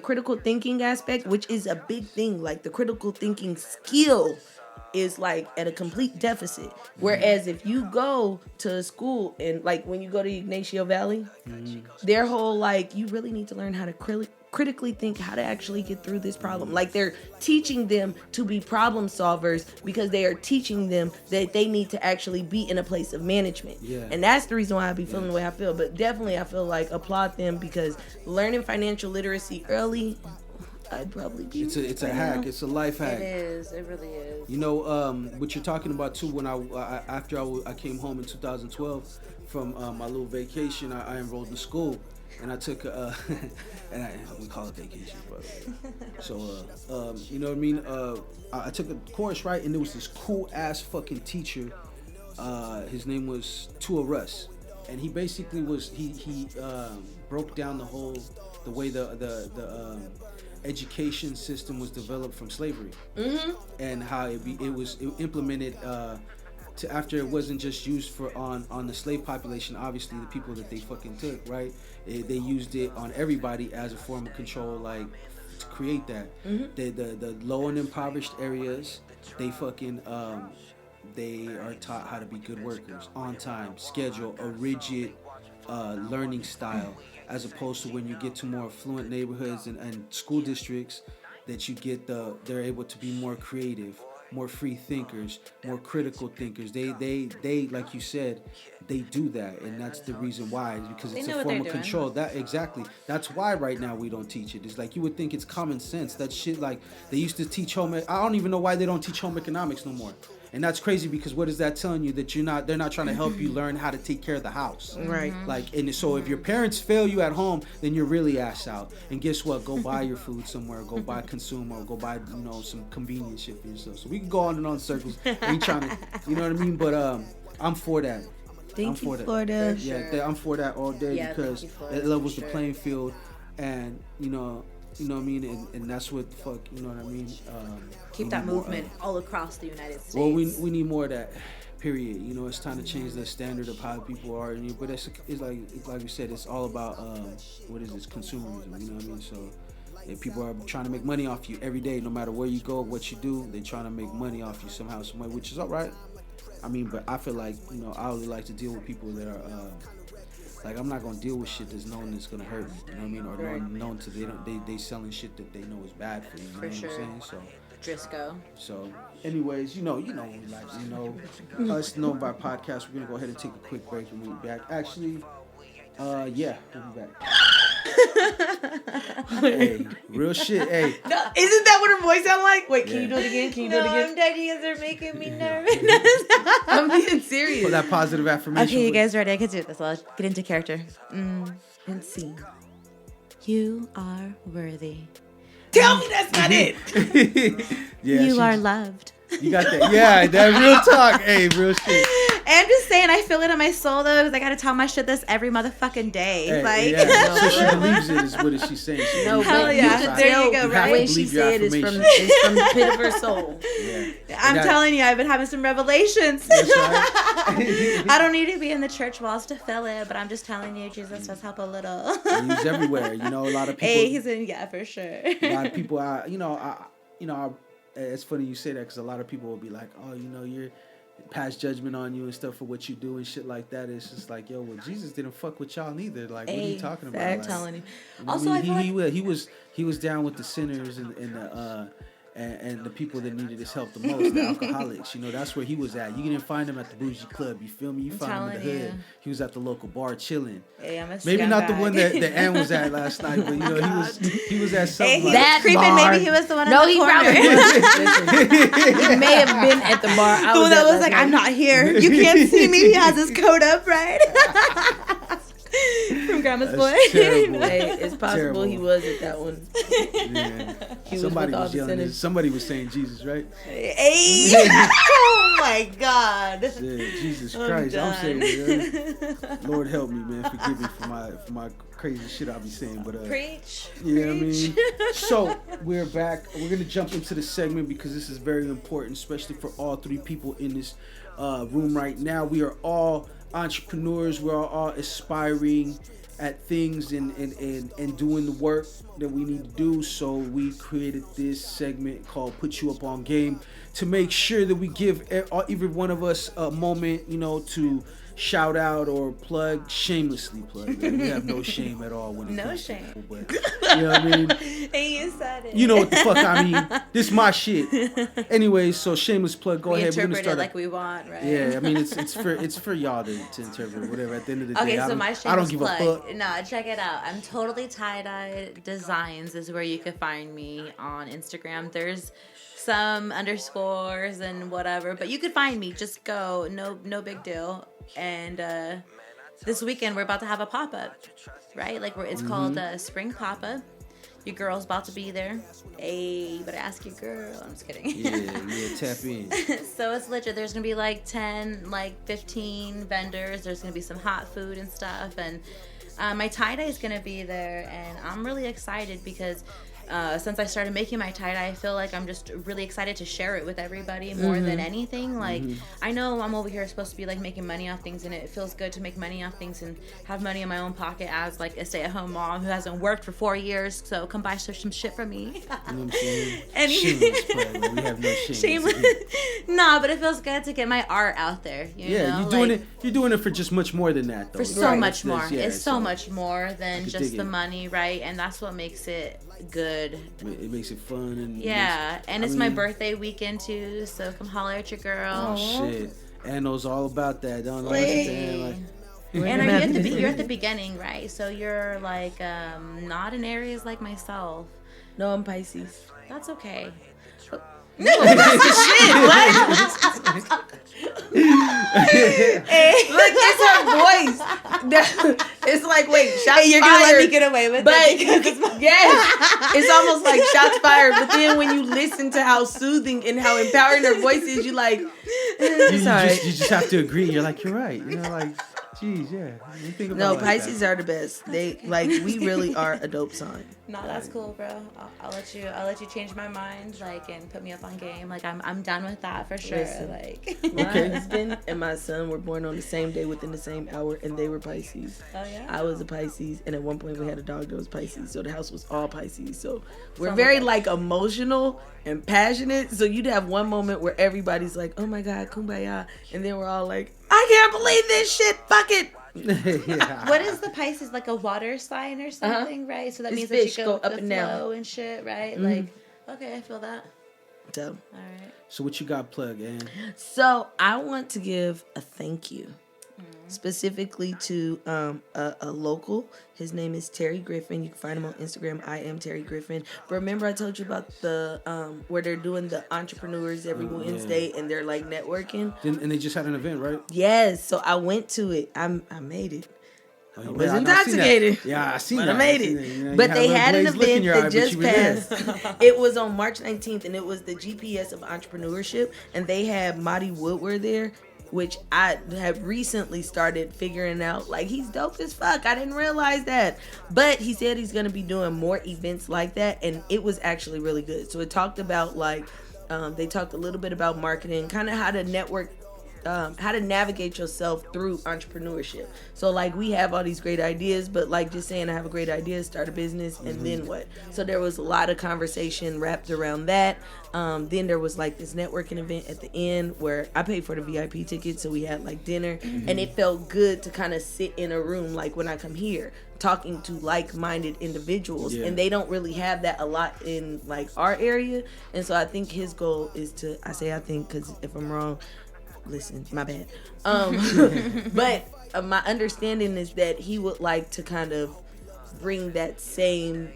critical thinking aspect, which is a big thing, like the critical thinking skill is like at a complete deficit. Whereas if you go to a school and like when you go to Ignacio Valley, their whole like, you really need to learn how to critically think how to actually get through this problem. Like they're teaching them to be problem solvers because they are teaching them that they need to actually be in a place of management. Yeah. And that's the reason why I be feeling the way I feel. But definitely I feel like applaud them because learning financial literacy early, I'd probably be. It's a hack. It's a life hack. It is. It really is. You know, what you're talking about too. When after I came home in 2012 from my little vacation, I enrolled in school, and I took and we call it vacation, by the way. So you know what I mean? I took a course, right, and there was this cool ass fucking teacher. His name was Tua Russ, and he basically was he broke down the way the education system was developed from slavery, and how it was implemented to after it wasn't just used for on the slave population, obviously the people that they fucking took, right? They used it on everybody as a form of control, like to create that. The low and impoverished areas, they fucking they are taught how to be good workers, on time, schedule, a rigid learning style. As opposed to when you get to more affluent neighborhoods and school districts, that you get they're able to be more creative, more free thinkers, more critical thinkers. They like you said, they do that, and that's the reason why, because it's a form of control. That's why right now we don't teach it. It's like you would think it's common sense. That shit, like they used to teach home. I don't even know why they don't teach home economics no more. And that's crazy because what is that telling you? That they're not trying to help you learn how to take care of the house. Right. Like, and so if your parents fail you at home, then you're really ass out. And guess what? Go buy your food somewhere. Go buy consumer. Or go buy, some convenient shit for yourself. So we can go on and on in circles. We trying to, you know what I mean? But I'm for that. Thank you, Florida. Yeah, I'm for that all day because it levels the playing field, and you know what I mean, and that's what the fuck, you know what I mean. Keep that movement all across the United States. Well, we need more of that. Period. You know, it's time to change the standard of how people are. But it's like we said, it's all about what is this, consumerism. You know what I mean? So if people are trying to make money off you every day, no matter where you go, what you do, they're trying to make money off you somehow, some way, which is all right. I mean, but I feel like, I really like to deal with people that are like, I'm not gonna deal with shit that's known that's gonna hurt me. You know what I mean? Or known to they selling shit that they know is bad for you. You know what I'm saying? So Driscoll. So, anyways, you know what we like. Us Know by Podcast. We're gonna go ahead and take a quick break and we'll be back. Actually, we'll be back. Hey, real shit. Hey, No, isn't that what her voice sound like? Wait, can you do it again? Can you do it again? I'm dead. You guys are making me nervous. I'm being serious. for that positive affirmation. Okay, you guys ready? I can do this. I'll get into character. And see. You are worthy. Tell me that's not it. Yeah, You are loved. You got that? Yeah, that real talk. Hey, real shit. I'm just saying, I feel it in my soul though, because I gotta tell my shit this every motherfucking day. Hey, like, yeah. So she believes it. Is what is she saying? She No, believes hell it. yeah. You have to- There you go, have right? to When believe she your said it's affirmation. from the pit of her soul. Yeah. I'm That- telling you, I've been having some revelations. That's right. I don't need to be in the church walls to feel it, but I'm just telling you, Jesus does help a little. He's everywhere. You know, a lot of people. Hey, he's in, yeah, for sure. A lot of people. It's funny you say that because a lot of people will be like, oh, you know, you're pass judgment on you and stuff for what you do and shit like that. It's just like, yo, well, Jesus didn't fuck with y'all neither. Like, what are you talking about? I'm Like, telling you. you know, Also, I feel he was down with the sinners and the people that needed his help the most, the alcoholics. You know, that's where he was at. You didn't find him at the bougie club. You feel me? You found him in the telling hood. you. He was at the local bar chilling. Hey, I'm a Maybe not the scumbag. one that Ann was at last night, but you know, he was at Hey, something he like was That creeping. bar. Maybe he was the one No, in the he corner. probably was. He may have been at the bar. I The one at that was last like, night. I'm not here. You can't see me. He has his coat up, right? From Grandma's That's boy. terrible. Hey, it's possible Terrible. he was at that one. Yeah. He was Somebody with all was the yelling. sinners. Somebody was saying Jesus, right? Hey. Oh my God. Yeah, Jesus Christ, I'm done. saying, man. Lord help me, man. Forgive me for my crazy shit I'll be saying, but Preach. you know what I Preach. mean? So we're back. We're gonna jump into the segment because this is very important, especially for all three people in this room right now. We are all entrepreneurs. We're all aspiring at things and doing the work that we need to do. So we created this segment called Put You Up on Game to make sure that we give every one of us a moment, you know, to shout out or plug, shamelessly plug. Like, we have no shame at all when it No comes shame. to people, but you know what I mean? Hey, you said it. You know what the fuck I mean. This my shit. Anyways, so shameless plug. Go We ahead. We're gonna interpret start it like we want, right? Yeah, I mean it's for y'all to interpret whatever. At the end of the day, Okay, I so don't, my I shameless don't give plug. a fuck. No, check it out. I'm totally tie-dye designs is where you can find me on Instagram. There's some underscores and whatever, but you could find me. Just go. No big deal. And this weekend we're about to have a pop-up, right? Like it's called Spring Pop-Up. Your girl's about to be there. Hey, you better ask your girl. I'm just kidding. Yeah, tap in. So it's legit. There's gonna be like 10, like 15 vendors. There's gonna be some hot food and stuff, and my tie-dye is gonna be there, and I'm really excited because since I started making my tie-dye, I feel like I'm just really excited to share it with everybody more than anything. Like, I know I'm over here supposed to be like making money off things, and it feels good to make money off things and have money in my own pocket as like a stay-at-home mom who hasn't worked for 4 years. So come buy some shit from me. You know what I'm saying? And- Shameless plug. We have no shame. Shameless. Nah, but it feels good to get my art out there. You know? You're doing like, it. You're doing it for just much more than that, though. for so much more. Yeah, It's so much more than could just dig the it. money, right? And that's what makes it good. It makes it fun and Yeah, and it's my birthday weekend too, so come holler at your girl. Oh shit! Ann knows all about that. Don't know And We're are gonna you have at to the do you're at it. the beginning, right? So you're like not in areas like myself. No, I'm Pisces. That's okay. Look, it's her voice. It's like, wait, shots You're fired. gonna let me get away with But it because it's my- yes, it's almost like shots fired. But then when you listen to how soothing and how empowering her voice is, you like, you sorry. just have to agree. You're like, you're right. You know, like, geez, yeah. You think about No, it like Pisces that. are the best. They like we really are a dope sign. No, that's cool, bro. I'll let you change my mind, like, and put me up on game. Like, I'm done with that for sure. Listen. Like, My Okay. husband and my son were born on the same day within the same hour, and they were Pisces. oh yeah. I was a Pisces, and at one point we had a dog that was Pisces, so the house was all Pisces. So we're Sounds very like- like emotional and passionate. So you'd have one moment where everybody's like, "Oh my God, kumbaya," and then we're all like, "I can't believe this shit, fuck it." Yeah. What is the Pisces, like a water sign or something, right? So that It's means fish, that you go go with up the and down. flow and shit, right? Like, okay, I feel that. So, All right. So what you got, plug, Ann? so I want to give a thank you specifically to a local. His name is Terry Griffin. You can find him on Instagram. I am Terry Griffin. But remember I told you about the where they're doing the entrepreneurs every Wednesday and they're like networking. And they just had an event, right? Yes. So I went to it. I made it. Oh, I was intoxicated. Yeah, I seen but that. I made it. You know, but they had an event that just passed. It was on March 19th, and it was the GPS of entrepreneurship. And they had Marty Woodward there, which I have recently started figuring out. Like, he's dope as fuck. I didn't realize that. But he said he's going to be doing more events like that, and it was actually really good. So it talked about, like, they talked a little bit about marketing, kind of how to network, how to navigate yourself through entrepreneurship. So like we have all these great ideas, but like just saying I have a great idea, start a business, and then what? So there was a lot of conversation wrapped around that. Then there was like this networking event at the end where I paid for the VIP ticket, so we had like dinner, and it felt good to kind of sit in a room like when I come here talking to like-minded individuals, and they don't really have that a lot in like our area. And so I think his goal is to, I say I think because if I'm wrong, listen, my bad. But my understanding is that he would like to kind of bring that same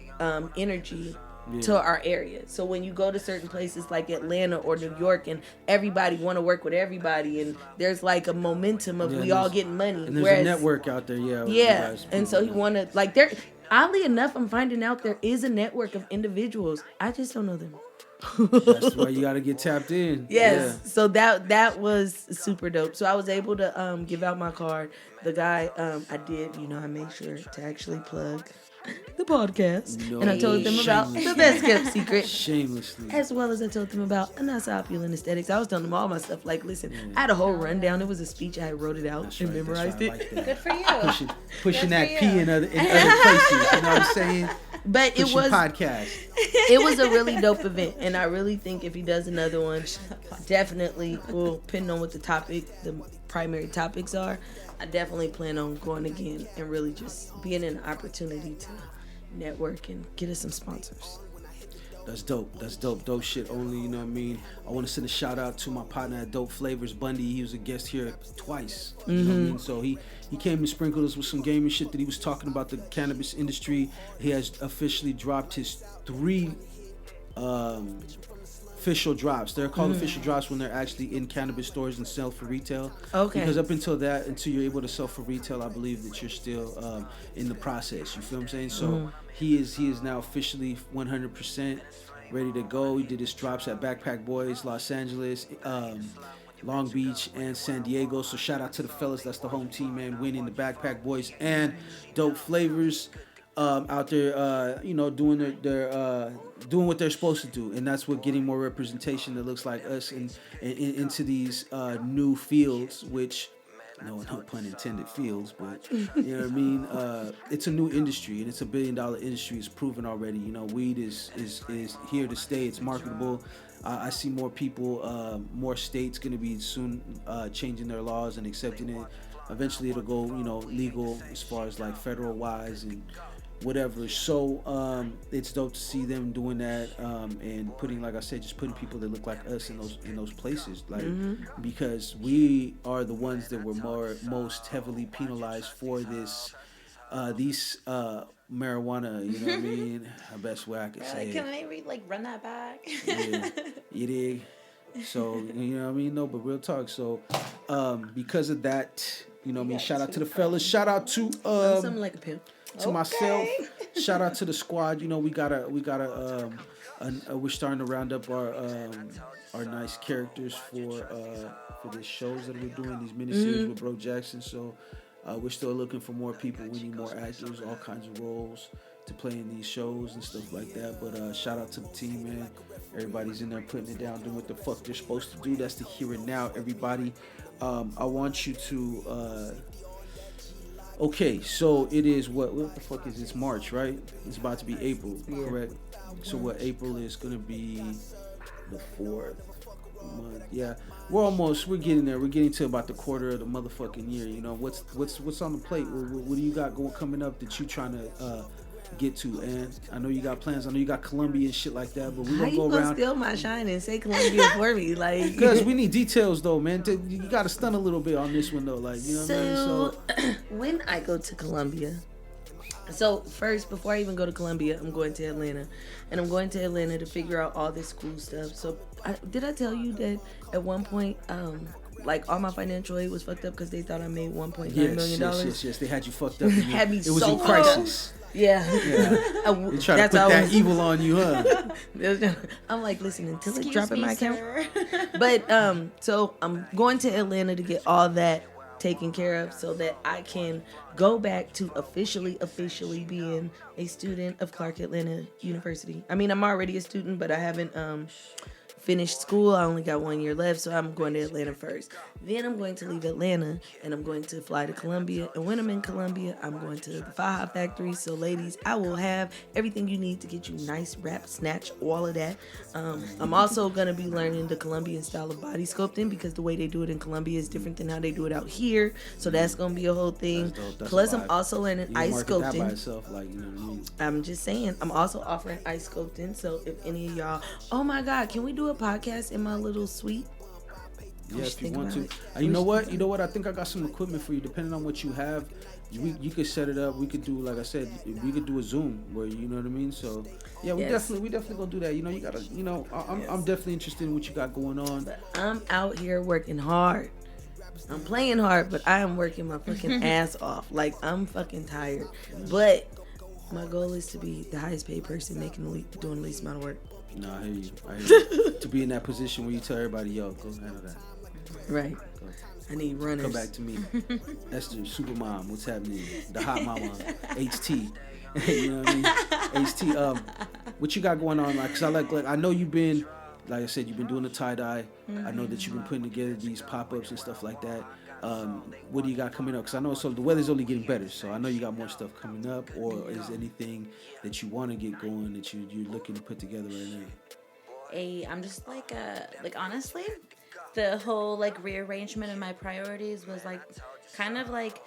energy to our area. So when you go to certain places like Atlanta or New York and everybody want to work with everybody, and there's like a momentum of we all getting money. And there's a network out there, yeah. And so he wanted, like, there, oddly enough, I'm finding out there is a network of individuals. I just don't know them. That's why you got to get tapped in. Yes. Yeah. So that was super dope. So I was able to give out my card. The guy, I did, I made sure to actually plug the podcast. And I told them about the best kept secret. Shamelessly. As well as I told them about Anasa Opulent Aesthetics. I was telling them all my stuff. Like, listen, I had a whole rundown. It was a speech. I wrote it out and memorized it. Like Good for you. Pushing that P in other places. You know what I'm saying? But Pushing it was podcast. It was a really dope event, and I really think if he does another one, definitely, well, depending on what the primary topics are, I definitely plan on going again and really just being an opportunity to network and get us some sponsors. That's dope. That's dope. Dope shit only, you know what I mean? I want to send a shout out to my partner at Dope Flavors, Bundy. He was a guest here twice. You know what I mean? So he came and sprinkled us with some gaming shit that he was talking about the cannabis industry. He has officially dropped his 3 official drops. They're called official drops when they're actually in cannabis stores and sell for retail. Okay. Because up until you're able to sell for retail, I believe that you're still in the process. You feel what I'm saying? So he is now officially 100% ready to go. He did his drops at Backpack Boys, Los Angeles, Long Beach, and San Diego. So shout out to the fellas. That's the home team, man. Winning the Backpack Boys and Dope Flavors. Out there, doing doing what they're supposed to do, and that's what getting more representation that looks like us into these new fields, which no pun intended fields, but you know what I mean. It's a new industry, and it's a $1 billion industry. It's proven already. Weed is here to stay. It's marketable. I see more people, more states going to be soon changing their laws and accepting it. Eventually, it'll go legal as far as like federal wise and whatever. So it's dope to see them doing that and putting, like I said, just putting people that look like us in those places, like because we are the ones that were most heavily penalized for these marijuana. You know what I mean? The best way I could say it. Can they run that back? Yeah, you dig? So you know what I mean? No, but real talk. So because of that, you know what I mean? Shout out to the fellas. Shout out to something like a pimp. To myself, shout out to the squad. We gotta we're starting to round up our nice characters for the shows that we're doing, these miniseries with Bro Jackson. So we're still looking for more people. We need more actors, all kinds of roles to play in these shows and stuff like that. But shout out to the team, man. Everybody's in there putting it down, doing what the fuck they're supposed to do. That's the here and now, everybody. I want you to okay, so it is what the fuck is this? March, right? It's about to be April, correct? So what April is gonna be the 4th month. Yeah, we're getting there. We're getting to about the quarter of the motherfucking year. What's on the plate? What do you got coming up that you trying to get to, and I know you got plans. I know you got Colombia and shit like that, but we're How gonna you go gonna around. steal my shine and say Colombia for me? Like, Because we need details though, man. You gotta stun a little bit on this one though, like you know what I mean. So when I go to Colombia, so first before I even go to Colombia, I'm going to Atlanta, and I'm going to Atlanta to figure out all this school stuff. So did I tell you that at one point, like all my financial aid was fucked up because they thought I made $1.9 million? Yes. They had you fucked up. Had me it was so in crisis. Yeah. They try to put that evil on you, huh? I'm like, listen, until it Excuse drop in me, my account. sir. But so I'm going to Atlanta to get all that taken care of so that I can go back to officially being a student of Clark Atlanta University. I mean, I'm already a student, but I haven't finished school. I only got 1 year left, so I'm going to Atlanta first. Then I'm going to leave Atlanta and I'm going to fly to Colombia. And when I'm in Colombia, I'm going to the Faja factory. So ladies, I will have everything you need to get you nice wrap, snatch, all of that. I'm also going to be learning the Colombian style of body sculpting because the way they do it in Colombia is different than how they do it out here. So that's going to be a whole thing. Plus, I'm also learning ice sculpting. That by itself, like, you know what I mean? I'm just saying, I'm also offering ice sculpting. So if any of y'all, oh my God, can we do a podcast in my little suite? Yeah, if you want to. You know what? I think I got some equipment for you. Depending on what you have, you could set it up. We could do, like I said, we could do a Zoom where, you know what I mean. So yeah, we definitely gonna do that. You know, you gotta, you know, I'm definitely interested in what you got going on. But I'm out here working hard. I'm playing hard, but I am working my fucking ass off. Like, I'm fucking tired. But my goal is to be the highest paid person doing the least amount of work. No, I hear you. To be in that position where you tell everybody, yo, go handle that. Right. Go. I need runners. Come back to me. Esther, Supermom, what's happening? The hot mama, HT. You know what I mean? HT, what you got going on? Like, cause I know you've been, like I said, you've been doing the tie-dye. I know that you've been putting together these pop-ups and stuff like that. What do you got coming up? Because I know the weather's only getting better, so I know you got more stuff coming up. Or is anything that you want to get going that you're looking to put together right now? I'm just like honestly, the whole like rearrangement of my priorities was like kind of like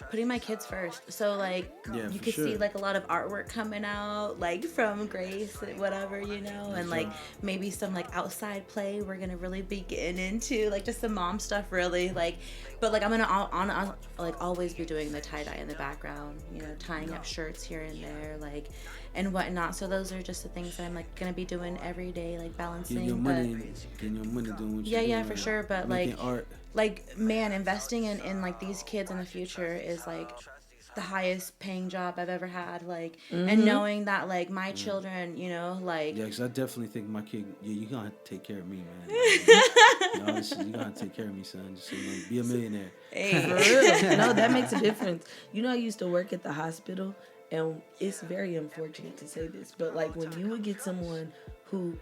putting my kids first. So like you could see like a lot of artwork coming out like from Grace, whatever, you know, and like maybe some like outside play we're gonna really be getting into, like just some mom stuff really, like, but like I'm gonna like always be doing the tie-dye in the background, you know, tying up shirts here and there, like, and whatnot. So those are just the things that I'm like gonna be doing every day, like balancing. Getting your money doing what you're doing, for sure. But making like art. Like, man, investing in like these kids in the future is like the highest paying job I've ever had. Like, and knowing that like my children, you know, like, yeah, because I definitely think my kid, you're gonna have to take care of me, man. You're gonna have to take care of me, son. Just so you know, be a millionaire. Hey, for real. No, that makes a difference. You know, I used to work at the hospital, and it's very unfortunate to say this, but like when you would get someone who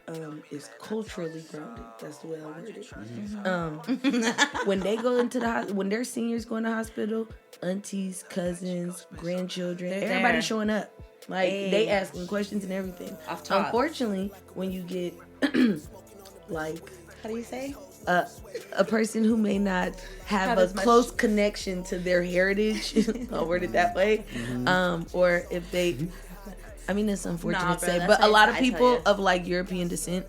is culturally grounded, that's the way I word it. When they go into when their seniors go in the hospital, aunties, cousins, grandchildren, everybody's showing up. Like, they asking questions and everything. Unfortunately, when you get like, how do you say? A person who may not have a close connection to their heritage, I'll word it that way, or if they, I mean, it's unfortunate to say, but a lot of people of like European descent,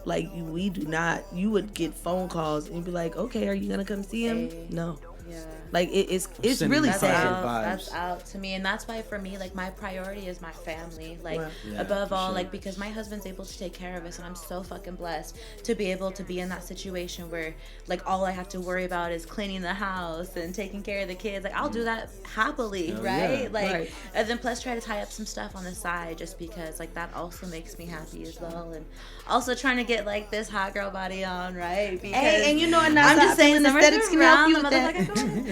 like we do not, you would get phone calls and you'd be like, okay, are you gonna come see him? No. Yeah. Like it's really sad. That's out to me, and that's why for me, like, my priority is my family, like, above all, like, because my husband's able to take care of us, and I'm so fucking blessed to be able to be in that situation where like all I have to worry about is cleaning the house and taking care of the kids. Like, I'll do that happily, right? Like, and then plus try to tie up some stuff on the side just because like that also makes me happy as well, and also trying to get like this hot girl body on, right? Because and you know, and I'm just saying aesthetics can help you with that.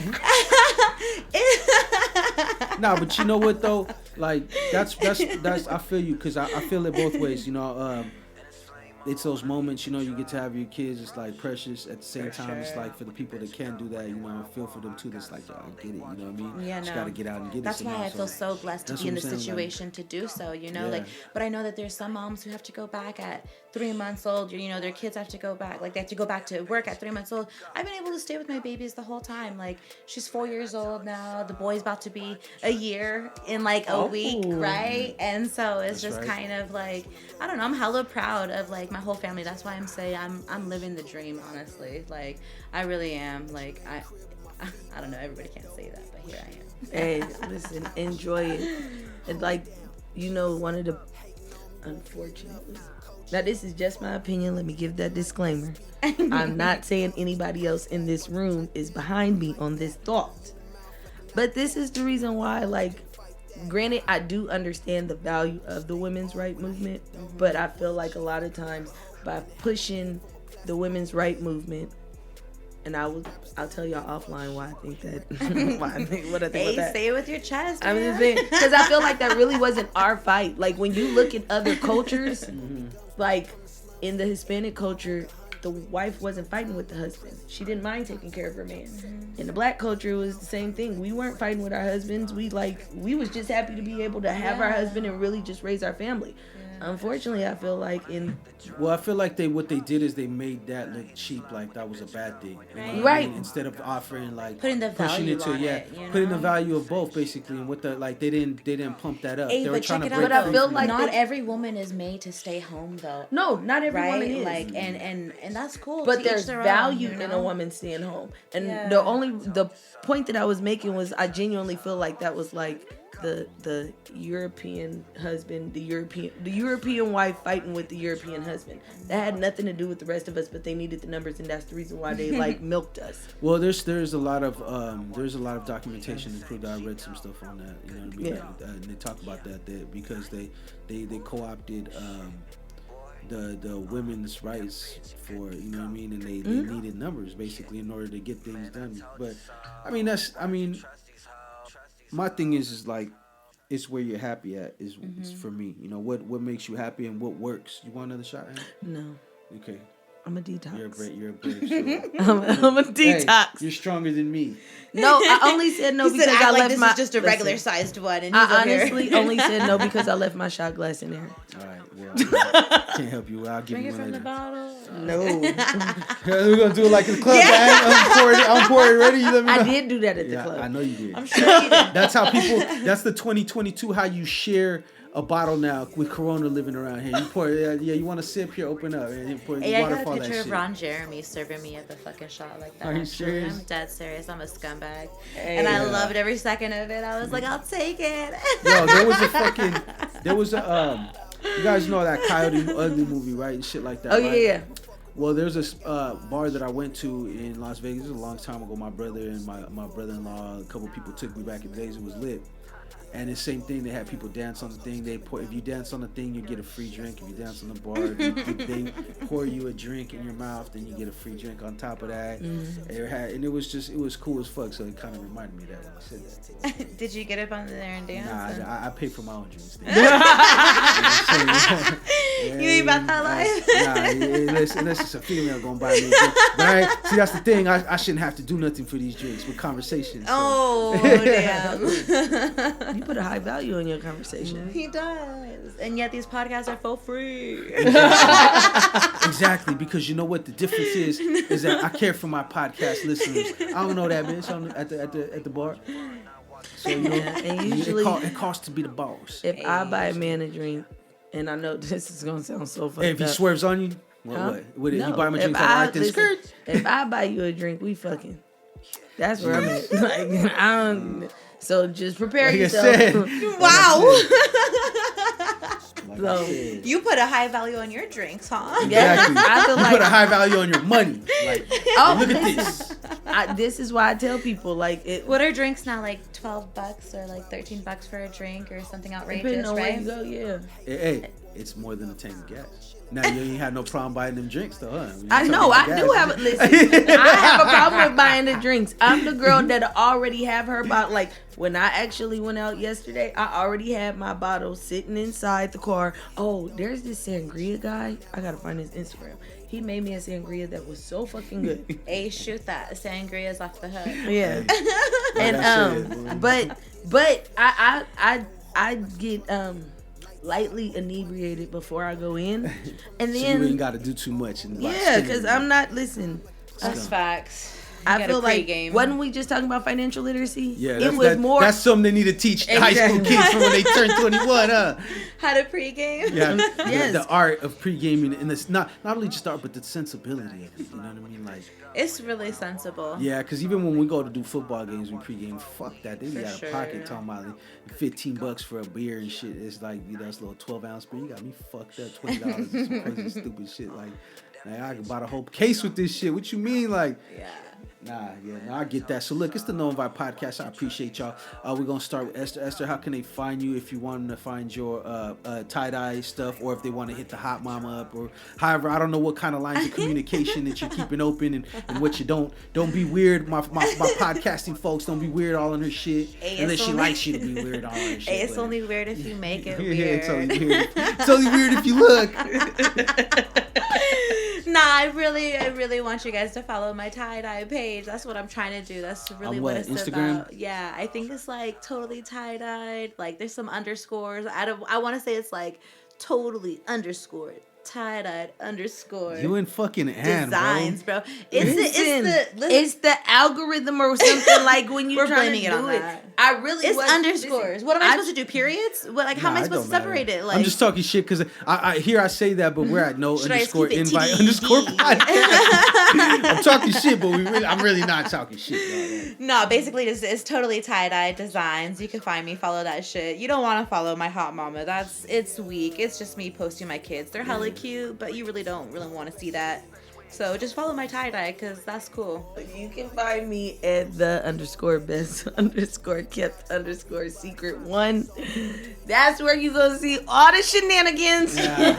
Nah, but you know what though? Like that's I feel you, because I feel it both ways. You know, it's those moments, you know, you get to have your kids. It's like precious. At the same time, it's like for the people that can't do that, you know, I feel for them too. That's like, yo, I get it. You know what I mean? Yeah, Just no. gotta get out and get That's it. why I feel so blessed to That's be in what the I'm saying, situation to do so, you know, Yeah. like, but I know that there's some moms who have to go back at 3 months old, you know, their kids have to go back, like they have to go back to work at 3 months old. I've been able to stay with my babies the whole time. Like, she's 4 years old now. The boy's about to be a year in like a week, right? And so it's That's just right. kind of like, I don't know, I'm hella proud of like my whole family. That's why I'm saying I'm living the dream, honestly. Like, I really am. Like, I don't know, everybody can't say that, but here I am. Hey, listen, enjoy it. And like, you know, one of the, unfortunately, now this is just my opinion. Let me give that disclaimer. I'm not saying anybody else in this room is behind me on this thought. But this is the reason why, like, granted, I do understand the value of the women's right movement, but I feel like a lot of times by pushing the women's right movement, and I'll tell y'all offline why I think that. What I think about that. Say it with your chest. I'm man. just saying, because I feel like that really wasn't our fight. Like, when you look at other cultures, like in the Hispanic culture, the wife wasn't fighting with the husband. She didn't mind taking care of her man. In the black culture, it was the same thing. We weren't fighting with our husbands. We was just happy to be able to have our husband and really just raise our family. Unfortunately, I feel like I feel like what they did is they made that look cheap, like that was a bad thing. You know what I Right. mean? Instead of offering like Putting the pushing value it to on it, you putting the know? value of both basically, and with the like they didn't pump that up. Hey, They were but trying check to it break out. But I feel like not that- every woman is made to stay home, though. no, not every Right? woman is. Like, and that's cool. But to each there's their own, value you in know? a woman staying home. And Yeah. the point that I was making was I genuinely feel like that was like the European husband, the European wife fighting with the European husband. That had nothing to do with the rest of us, but they needed the numbers, and that's the reason why they like milked us. Well, there's a lot of documentation to prove that. I read some stuff on that. You know what I mean? Yeah. And they talk about that because they co-opted the women's rights for, you know what I mean, and they needed numbers basically in order to get things done. But I mean my thing is like it's where you're happy at is for me. You know what makes you happy and what works. You want another shot? Ann? No, Okay. I'm a detox. You're a brave soul. I'm a detox. Hey, you're stronger than me. No, I only said no because I left this my. is just a regular Listen, sized one, and he's I over here. honestly only said no because I left my shot glass in there. All right, well, can't help you. I'll give Drink you it one from the later. bottle. No, We're gonna do it like in the club. Yeah. I'm pouring ready. You let me know. I did do that at the club. I know you did. I'm sure you did. That's how people. That's the 2022. How you share a bottle now with Corona living around here. You pour. You want to sip here? Open up and you pour Hey, I got waterfall a that picture of shit. Ron Jeremy serving me at the fucking shot like that. Are you actually. serious? I'm dead serious. I'm a scumbag. Hey. And I Yeah. loved every second of it. I was like, I'll take it. Yo, there was a you guys know that Coyote Ugly movie, right? And shit like that. Oh right? yeah. Well, there's this bar that I went to in Las Vegas. This was a long time ago. My brother and my brother-in-law, a couple people took me back in the days. It was lit. And the same thing, they had people dance on the thing. If you dance on the thing, you get a free drink. If you dance on the bar, they pour you a drink in your mouth, then you get a free drink on top of that. And it was cool as fuck. So it kind of reminded me of that when I said that. Did you get up on there and dance? Nah, I paid for my own drinks. You ain't about that life? Unless it's a female gonna buy me a drink. Right? See, that's the thing. I shouldn't have to do nothing for these drinks with conversations. So. Oh, damn. You put a high value on your conversation. He does. And yet these podcasts are for free. Exactly, because you know what the difference is that I care for my podcast listeners. I don't know that bitch at the bar. So you know, And usually, it costs to be the boss. if I buy a man a drink, and I know this is gonna sound so fucked Hey, if he up. swerves on you, Huh? what? No, You buy him a drink if that I- right then listen, skirt. If I buy you a drink, we fucking. That's where I'm at. Like, I don't. So just prepare Like I yourself. said. Wow. Like So- I said. You put a high value on your drinks, huh? Exactly. I feel You like put a high value on your money. Like, oh, look at this. This is why I tell people like it. What are drinks now? Like $12 or like $13 for a drink or something outrageous, Depending on where right? you go, yeah. Hey, it's more than a tank of gas. Now you ain't had no problem buying them drinks though, huh? I know, I do have. Listen, I have a problem with buying the drinks. I'm the girl that already have her bottle. Like when I actually went out yesterday, I already had my bottle sitting inside the car. Oh, there's this sangria guy. I gotta find his Instagram. He made me a sangria that was so fucking good. Hey, shoot that. Sangria's off the hook. Yeah. And but I get lightly inebriated before I go in, and so then you ain't got to do too much. Yeah, because I'm not listening. That's facts. I feel like wasn't we just talking about financial literacy? Yeah, it was more. That's something they need to teach high school kids for when they turn 21, huh? How to pregame. Yeah, yes. the art of pregaming, and it's not only just the art, but the sensibility of it. You know what I mean? Like it's really sensible. Yeah, because even when we go to do football games, we pregame. Fuck that, they be out sure. of pocket talking about like $15 for a beer and shit. It's like it's a little 12-ounce beer. You got me fucked up. $20 and some crazy stupid shit like I could buy a whole case with this shit. What you mean, like? Yeah. I get that. So look, it's the No Invite Podcast. I appreciate y'all. We're gonna start with Esther. Esther, how can they find you if you want them to find your tie-dye stuff, or if they want to hit the Hot Mama up, or however, I don't know what kind of lines of communication that you're keeping open and what you don't. Don't be weird, my podcasting folks. Don't be weird all in her shit, unless she likes you to be weird all in her shit. Hey, it's only weird if you make it weird. It's only weird. It's only weird if you look. Nah, I really want you guys to follow my tie-dye page. That's what I'm trying to do. That's really what it's Instagram? about. Yeah, I think it's like totally tie-dyed. Like there's some underscores. I want to say it's like totally underscored. Tie-dyed underscore. You in fucking Ann, designs, bro. It's the algorithm or something like when you're trying to do it. That. I really it's underscores. What am I supposed to do? Periods? What how am I supposed to separate it? Like I'm just talking shit because I hear I say that, but we're at no underscore invite underscore podcast. I'm talking shit, but I'm really not talking shit. No, basically it's totally tie-dye designs. You can find me, follow that shit. You don't want to follow my hot mama. It's weak. It's just me posting my kids. They're hella cute, but you really don't want to see that. So just follow my tie-dye because that's cool. You can find me at the _best_kept_secret1. That's where you gonna see all the shenanigans. Yeah.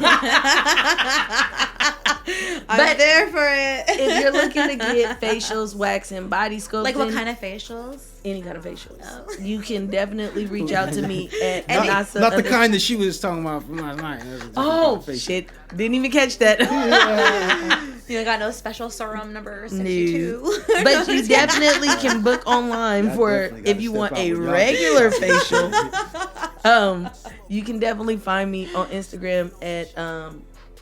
I'm there for it. If you're looking to get facials, wax, and body sculpting, like what kind of facials? Any kind of facials. Oh. You can definitely reach out to me at NASA. Not the kind that she was talking about from last night. Oh shit! Didn't even catch that. You ain't got no special serum number 62. But you definitely can book online for if you want a regular facial. You can definitely find me on Instagram at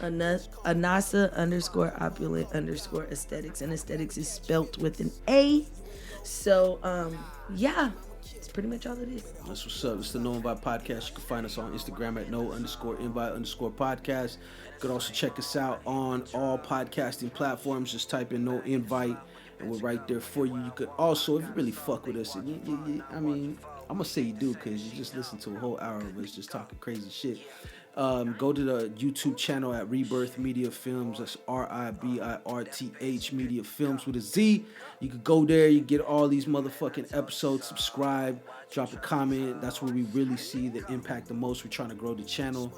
Anasa_opulent_aesthetics, and aesthetics is spelt with an A. So yeah, it's pretty much all it is. That's what's up. It's the No Invite Podcast. You can find us on Instagram at no_invite_podcast. You can also check us out on all podcasting platforms. Just type in No Invite, and we're right there for you. You could also, if you really fuck with us, and I mean, I'm gonna say you do because you just listen to a whole hour of us just talking crazy shit. Go to the YouTube channel at RiBirth Media Films. That's RiBirth Media Films with a Z. You could go there. You get all these motherfucking episodes. Subscribe. Drop a comment. That's where we really see the impact the most. We're trying to grow the channel.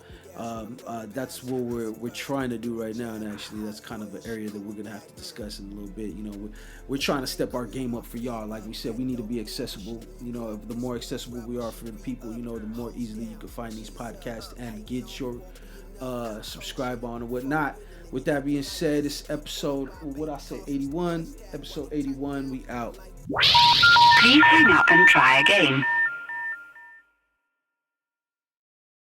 That's what we're trying to do right now, and actually that's kind of an area that we're gonna have to discuss in a little bit. You know, we're trying to step our game up for y'all. Like we said, we need to be accessible. You know, the more accessible we are for the people, you know, the more easily you can find these podcasts and get your subscribe on or whatnot. With that being said, it's episode 81. Episode 81. We out. Please hang up and try again.